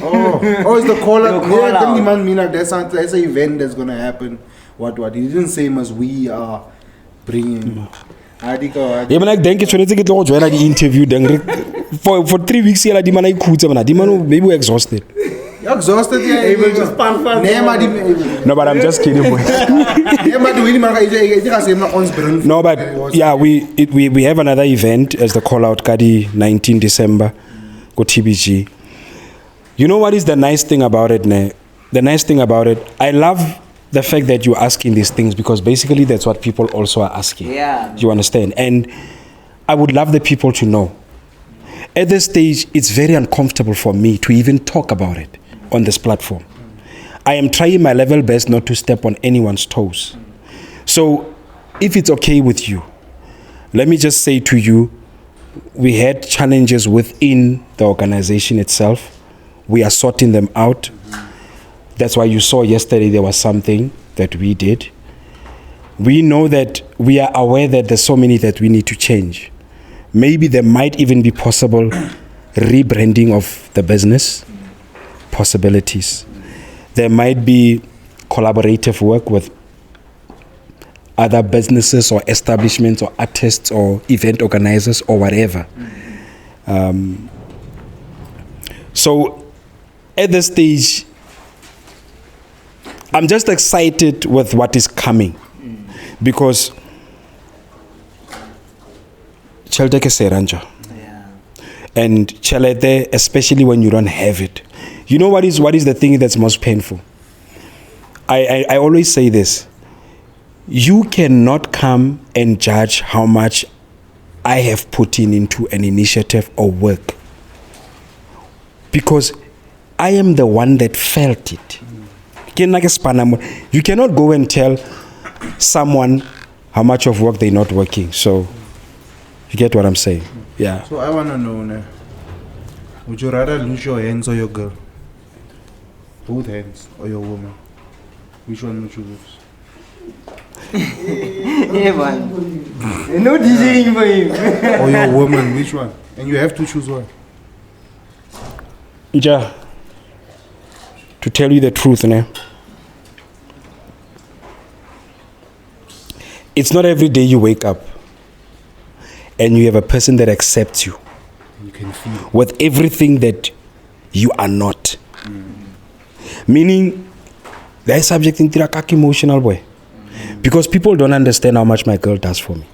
Oh, it's the call out. Yeah, then the man mean like there's an event that's gonna happen. What? He didn't say as we are bringing. Yeah, but like then it's when they get to join the interview. Then for 3 weeks here, the man I could maybe we're exhausted. You're exhausted, yeah. Able to span fast. No, but I'm just kidding, boy. No, but yeah, we have another event as the call out Kadi 19 December go TBG. You know what is the nice thing about it, ne? The nice thing about it, I love the fact that you're asking these things because basically that's what people also are asking. Yeah. You understand? And I would love the people to know. At this stage, it's very uncomfortable for me to even talk about it on this platform. I am trying my level best not to step on anyone's toes. So if it's okay with you, let me just say to you, we had challenges within the organization itself. We are sorting them out. That's why you saw yesterday there was something that we did. We know that we are aware that there's so many that we need to change. Maybe there might even be possible rebranding of the business possibilities. There might be collaborative work with other businesses or establishments or artists or event organizers or whatever. So at this stage, I'm just excited with what is coming because Chelteke Seranja. And Chelete, especially when you don't have it. You know what is the thing that's most painful? I always say this. You cannot come and judge how much I have put into an initiative or work. Because I am the one that felt it. You cannot go and tell someone how much of work they're not working. So, you get what I'm saying? Yeah. So I want to know now, Would you rather lose your hands or your girl? Both hands or your woman? Which one would you lose? Yeah, man. No DJing for him. Or your woman, which one? And you have to choose one. Ja, to tell you the truth, ne? It's not every day you wake up and you have a person that accepts you You can feel. with everything that you are not. Meaning, they are subject into a emotional boy. Because people don't understand how much my girl does for me.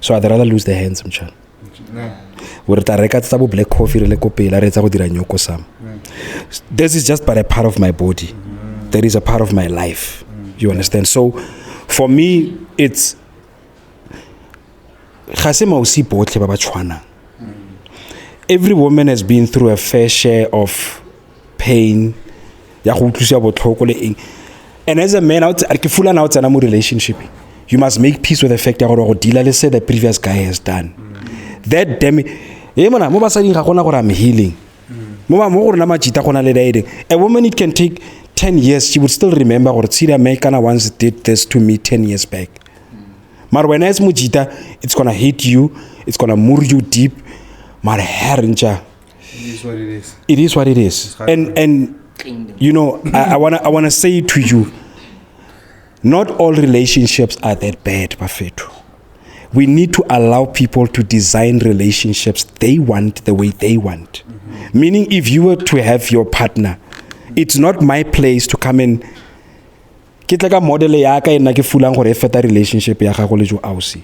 So I'd rather lose their hands, mchan. Black coffee, this is just but a part of my body. That is a part of my life. You understand? So for me, it's every woman has been through a fair share of pain. And as a man, out in a relationship, you must make peace with the fact that the previous guy has done. That I'm healing. A woman, it can take 10 years, she would still remember or see that Mekana once did this to me 10 years back. But when it's gonna hit you, it's gonna move you deep. It is what it is. It is what it is. And you know, I wanna say to you, not all relationships are that bad, Bafetu. We need to allow people to design relationships they want the way they want. Meaning, if you were to have your partner, it's not my place to come in. Get like a model yaka and like a fulang or a relationship yaka college ausi.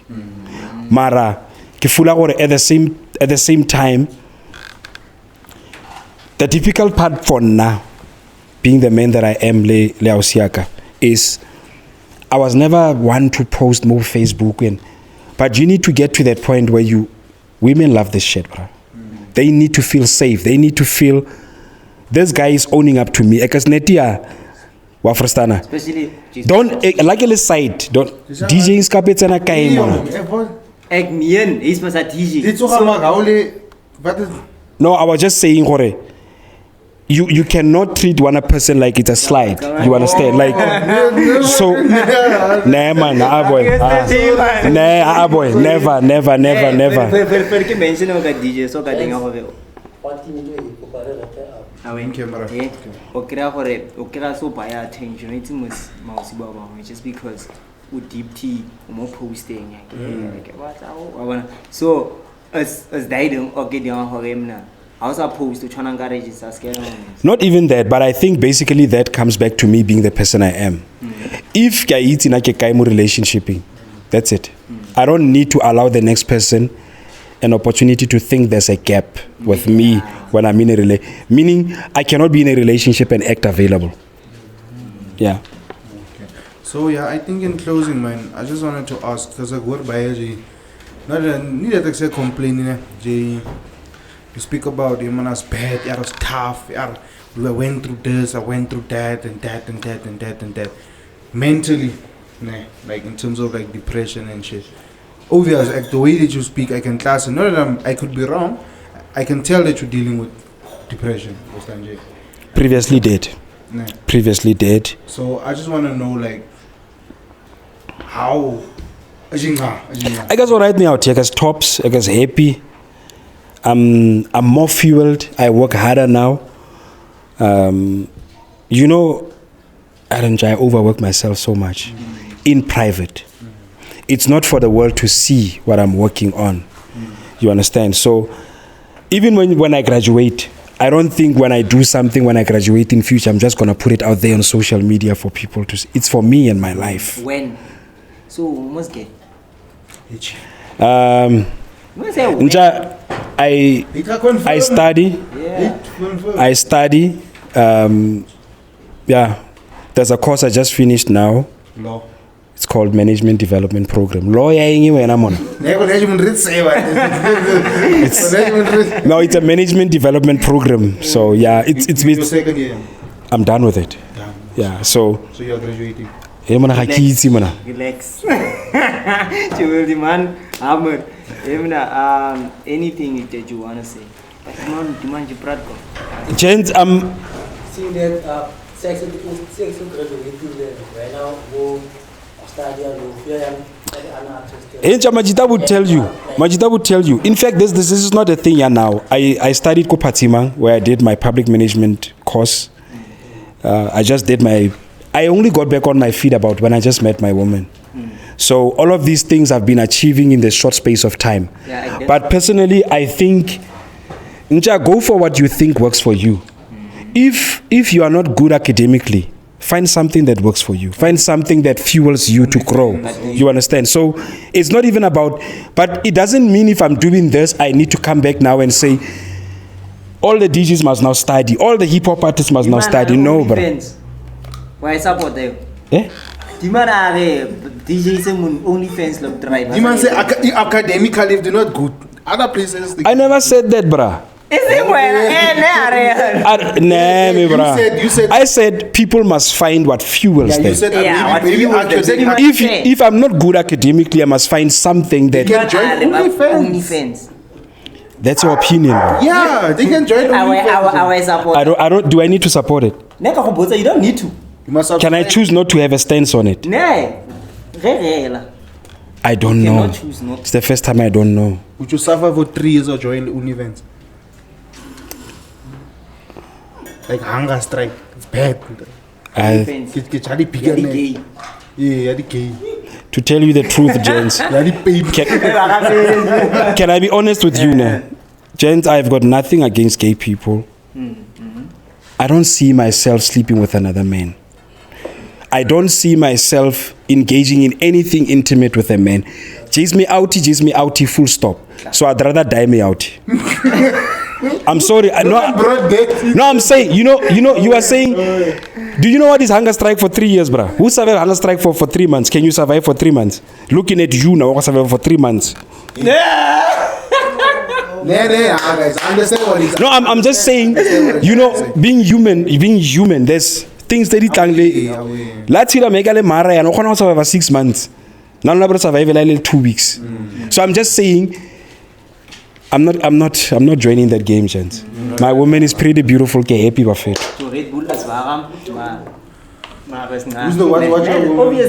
Mara, kifula or at the same time, the difficult part for now, being the man that I am, Leausiaka, is I was never one to post more Facebook but you need to get to that point where women love this shit, bro. They need to feel safe. They need to feel this guy is owning up to me. Especially, don't like a side. Don't DJing skapets and a kaimon. No, I was just saying, Hore. You cannot treat one person like it's a slide. You understand? Like so. Nah, man, boy. Nah, boy. Never. Just because with deep tea, more posting. So as they don't get down I was opposed to trying to get not even that, but I think basically that comes back to me being the person I am. If it's in a relationship, that's it. I don't need to allow the next person an opportunity to think there's a gap with me when I'm in a relationship. Meaning, I cannot be in a relationship and act available. Yeah. Okay. So yeah, I think in closing, man, I just wanted to ask because I work by not need to say complaining, you speak about man was bad, it was tough, we went through this, I went through that and that. Mentally, like in terms of like depression and shit. Obvious, like the way that you speak, I can class it. Not that I could be wrong. I can tell that you're dealing with depression. Previously dead. So I just want to know like how. I guess what right now, I guess tops, I guess happy. I'm more fueled. I work harder now. You know, I overwork myself so much in private. It's not for the world to see what I'm working on. You understand? So even when I graduate, I don't think when I do something when I graduate in future, I'm just going to put it out there on social media for people to see. It's for me and my life. When? So almost get. I study. Yeah. There's a course I just finished now. Law. It's called Management Development Program. Lawyer anyway, I'm on. No, it's a management development program. So yeah, it's your second year. I'm done with it. Yeah. So you're graduating. Relax. You will demand hammer. Anything that you wanna say. Gents, See that sex graduating there right now. Go study and Majita would tell you. In fact, this is not a thing here now. I studied Kopatima, where I did my public management course. I only got back on my feet about when I just met my woman. So all of these things I've been achieving in the short space of time. Yeah, but personally, I think, go for what you think works for you. If you are not good academically, find something that works for you. Find something that fuels you to grow. You understand? So it's not even about, but it doesn't mean if I'm doing this, I need to come back now and say, all the DJs must now study. All the hip hop artists must now study. No, bro. Why support them? Eh? DJs only fans look dry. You man say academically if they're not good. Other places. I never said that, bruh. Is it You said I said people must find what fuels them. You said maybe If I'm not good academically, I must find something that. They can join OnlyFans. That's your opinion, bro. Yeah, they can join Our support. I don't. Do I need to support it? You don't need to. You must Can I choose not to have a stance on it? I don't know. Cannot choose not. It's the first time I don't know. Would you suffer for 3 years or join OnlyFans? Like hunger strike. It's bad. To tell you the truth, gents, can I be honest with you now? Gents, I've got nothing against gay people. I don't see myself sleeping with another man. I don't see myself engaging in anything intimate with a man. Chase me outy, full stop. So I'd rather die me out. I'm sorry. No, I'm saying, you are saying, do you know what is hunger strike for 3 years, bruh? Who survived hunger strike for 3 months? Can you survive for 3 months? Looking at you now, survive for 3 months. No, I'm just saying, being human, there's things that it can let's make a mara and no survive 6 months. None of us survive 2 weeks. So I'm just saying, I'm not joining that game, gents. My woman is pretty beautiful, happy buffet. Obvious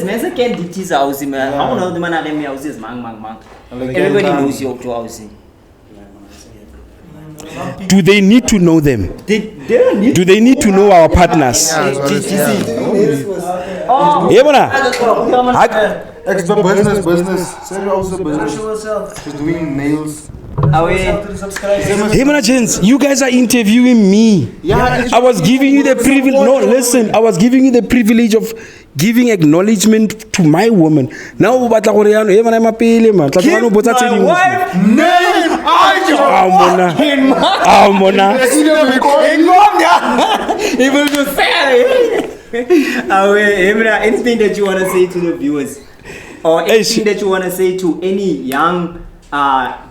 man, can't dictate house, man. I don't know the man at me house is mang. Everybody knows you to house. Do they need to know them? Do they need to know our partners? Business. Say also business. She's doing nails. Hey man, gents, you guys are interviewing me. Yeah, I was giving you the privilege. No, listen, I was giving you the privilege of giving acknowledgement to my woman. Now, what I'm my wife name. Mona. Anything that you want to say to the viewers, or anything that you want to say to any young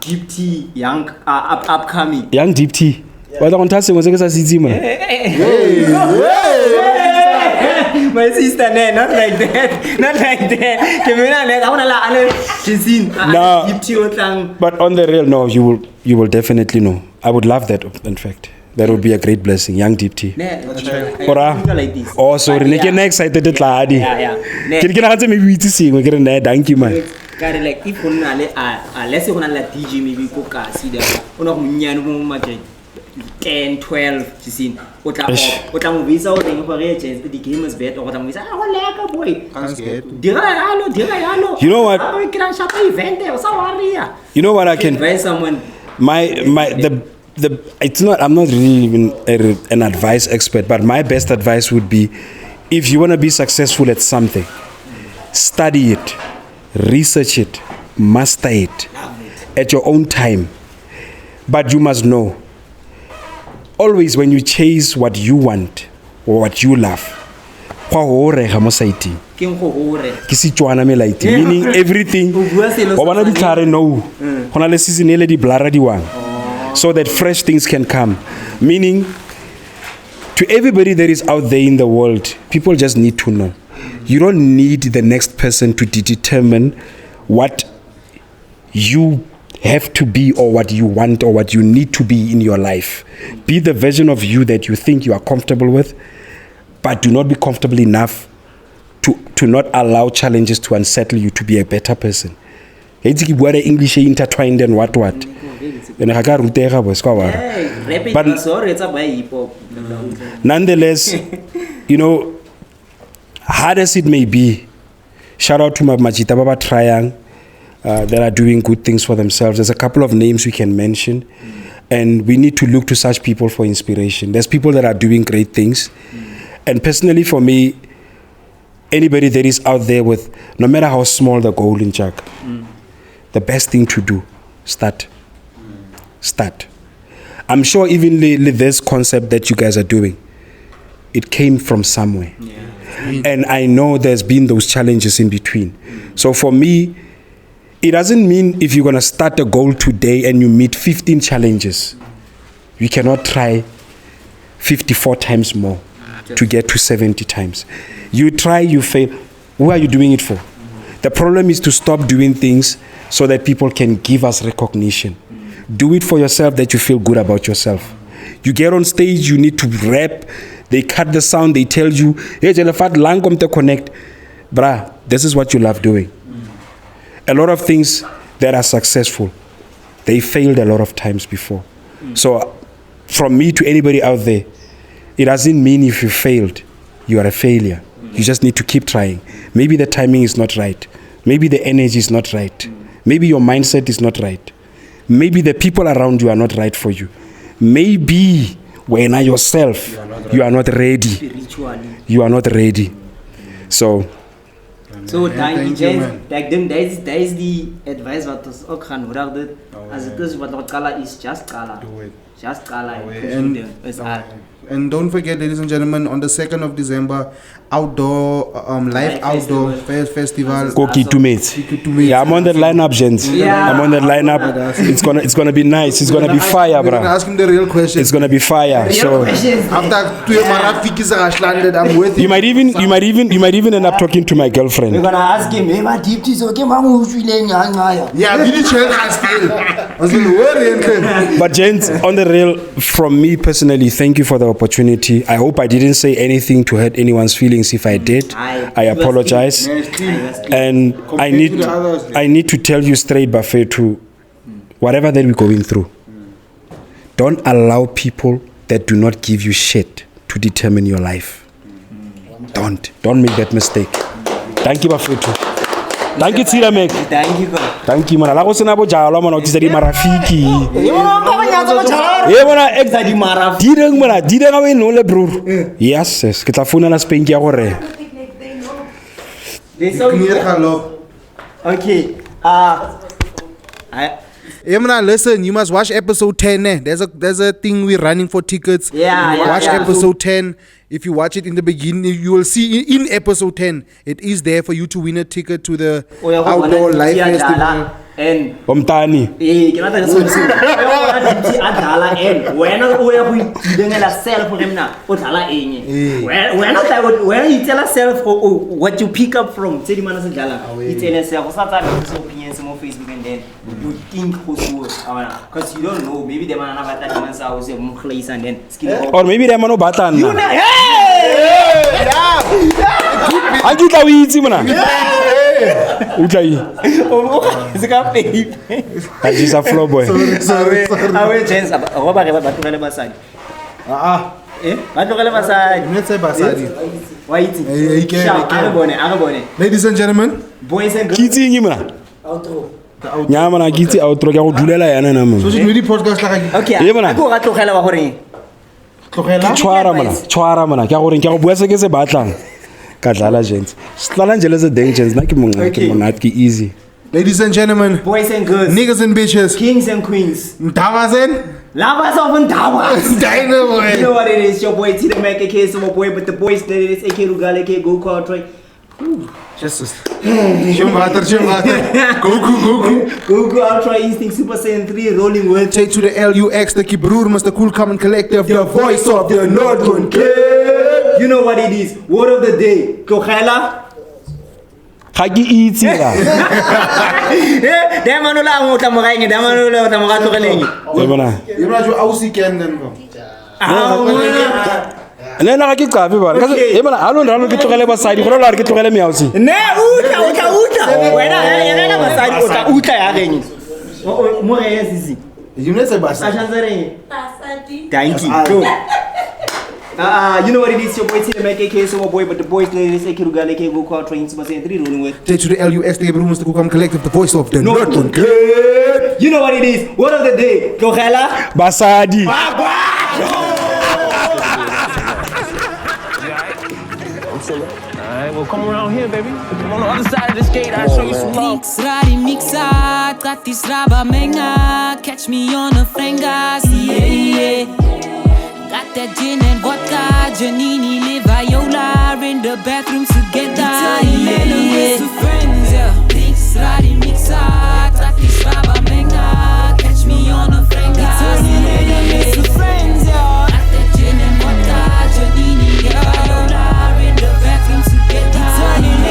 deep tea, young upcoming. Young deep tea. What on task was my sister, not like that. No. But on the real, no, you will definitely know. I would love that. In fact, that would be a great blessing. Young deep tea. Oh, sorry. You're excited. Thank you, man. Like if let's say DJ maybe go see them 10, 12 you see the game is better or boy. You know what? You know what I can advise someone. It's not, I'm not really even an advice expert, but my best advice would be, if you want to be successful at something, study it, research it, master it at your own time. But you must know, always when you chase what you want or what you love, meaning everything so that fresh things can come. Meaning, to everybody that is out there in the world, people just need to know. You don't need the next person to determine what you have to be or what you want or what you need to be in your life. Be the version of you that you think you are comfortable with, but do not be comfortable enough to not allow challenges to unsettle you to be a better person. English intertwined and what. But nonetheless, you know, hard as it may be, shout out to my Majita Baba Triang that are doing good things for themselves. There's a couple of names we can mention, and we need to look to such people for inspiration. There's people that are doing great things, and personally for me, anybody that is out there with, no matter how small the goal in Jack, the best thing to do, start. I'm sure even this concept that you guys are doing, it came from somewhere. And I know there's been those challenges in between. So for me, it doesn't mean if you're going to start a goal today and you meet 15 challenges, you cannot try 54 times more to get to 70 times. You try, you fail. Who are you doing it for? The problem is to stop doing things so that people can give us recognition. Do it for yourself, that you feel good about yourself. You get on stage, you need to rap. They cut the sound, they tell you, hey, connect. Bruh, this is what you love doing. A lot of things that are successful, they failed a lot of times before. So from me to anybody out there, it doesn't mean if you failed, you are a failure. You just need to keep trying. Maybe the timing is not right. Maybe the energy is not right. Maybe your mindset is not right. Maybe the people around you are not right for you. Maybe when yourself, you are not ready. You are not ready. So thank you, man. Like then there is the advice what was ook gaan hoor dit as it is what color is just color. Do it. Just color. And don't forget, ladies and gentlemen, on the 2nd of December, outdoor outdoor festival. Koki to mates. Yeah, I'm on that lineup, gents. Yeah. I'm on that lineup. It's gonna be nice. It's gonna be fire, We're gonna bro. ask him the real question. It's gonna be fire. So After 2 Marafikis are landed, I'm with you might even end up talking to my We're girlfriend. gonna ask him, hey, my deep is okay, mama, Yeah, really chill still. I was going to worry. But gents, on the real, from me personally, thank you for the opportunity. I hope I didn't say anything to hurt anyone's feelings. If I did, I apologize. And I need to tell you straight, Buffet, to whatever that we're going through, don't allow people that do not give you shit to determine your life. Don't make that mistake. Thank you, Buffet. Thank you, Tira Meg. Thank you, God. Thank you, man. La go sena bo jalo man o tsa di marafiki. Direng mana, direng a we no le bro. Yes, ke tla phone na Spain ke ya go re. Okay. Listen, you must watch episode 10. There's a thing we're running for tickets. Watch episode 10. If you watch it in the beginning, you will see in episode 10, it is there for you to win a ticket to the outdoor live festival. And Omtani. ke rata so se a dala and when o ya go idengela self re mna o dala eng when you tell yourself what you pick up from tse di mana se dala you tell yourself o sa tsa so opinions mo Facebook and then you think go so because you don't know, maybe the man na batla di mansa o se mo place and then skill Or maybe they man o batla you nna. Yeah. Angitla o itse mona. Utlai. se ka pay That is a flow boy. Sorry. awe chance go ba re ba tlogele basadi ba tlogele basadi Let's say Basadi. why it a bone Ladies and gentlemen, boys and girls Kitsingi mona. Outro. Nya mana kitsi outro ke go dulela yana na mona. social media podcast like okay Ye bona. go ga tlogela ba gore Tlogela. Tshwara mana. Ke go reng ke go bua se ke se batlang. Ka dlala gents. Slala njele ze dangers na ke monat ke easy. Ladies and gentlemen, boys and girls, niggas and bitches, kings and queens, Ndavazen, lovers of Ndavas. Dynamo. You know what it is, your boy Tida Mac, aka Sumo Boy, but the boys that it is aka Rugale, aka Go Cartwright. Jesus. Shimbater. Go Ultra Instinct Super Saiyan 3 rolling with. Take to the LUX, StukkieBroer, Mr. Cool Common Collective, the voice of the Northern Cape. You know what it is, word of the day, Kokhela. Ga ke itse la. Dia mana lah ngutang mereka, dia mana lah ngutang mereka tu lagi. Ya mana? You know you ausi kennen bro. Nena ga ke qabe ba. Ka e mana alo ndalo ke tlogele ba side go la re ke tlogele meausi. Ne uta. Wena yena ba side uta ya renyi. Mo re yesisi. You know say basa. Ashanzare. Thank you. You know what it is, your boy Taylux, aka so boy, but the boys ladies, aka Rugale, aka Go Train, to say 3 rolling with. J to the LUSD, Bruce, the Cool Collective, the voice of the Northern Cape. You know what it is, word of the day, Gogela Basadi. Alright, well come around here, baby. Come on the other side of this gate, I'll show you some love. Mixa, gratis raba menga, catch me on a frengas, yeah. Got that gin and vodka, Janini, live Viola, in the bathroom together, yeah. Friends, yeah. Mixa, gratis raba menga, catch me on a frengas, yeah. Friends, yeah. Got that gin and vodka, Janini, live Viola, in the bathroom together, yeah.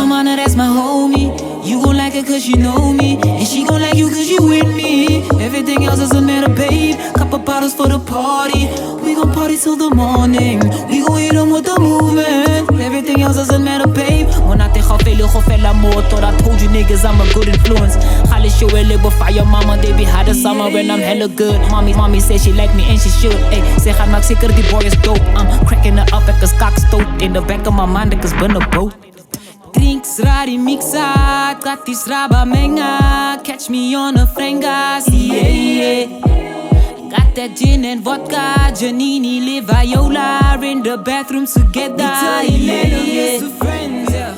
Mana, that's my homie. You gon' like her cause you know me, and she gon' like you cause you with me. Everything else doesn't matter, babe. Couple bottles for the party. We gon' party till the morning. We gon' hit them with the movement. Everything else doesn't matter, babe. When I think I more, thought I told you niggas I'm a good influence. Khali show a little fire, mama, they be hot as summer and I'm hella good. Mommy said she like me and she should. Ay, say gaan maak zeker die boy is dope. I'm cracking her up like a cockstoat. In the back of my mind, like it's been a boat. Drinks, rari, mixa, gratis raba menga, catch me on a frengas, yeah. Got that gin and vodka, Janini, live Viola, in the bathroom together, yeah. Friends, yeah.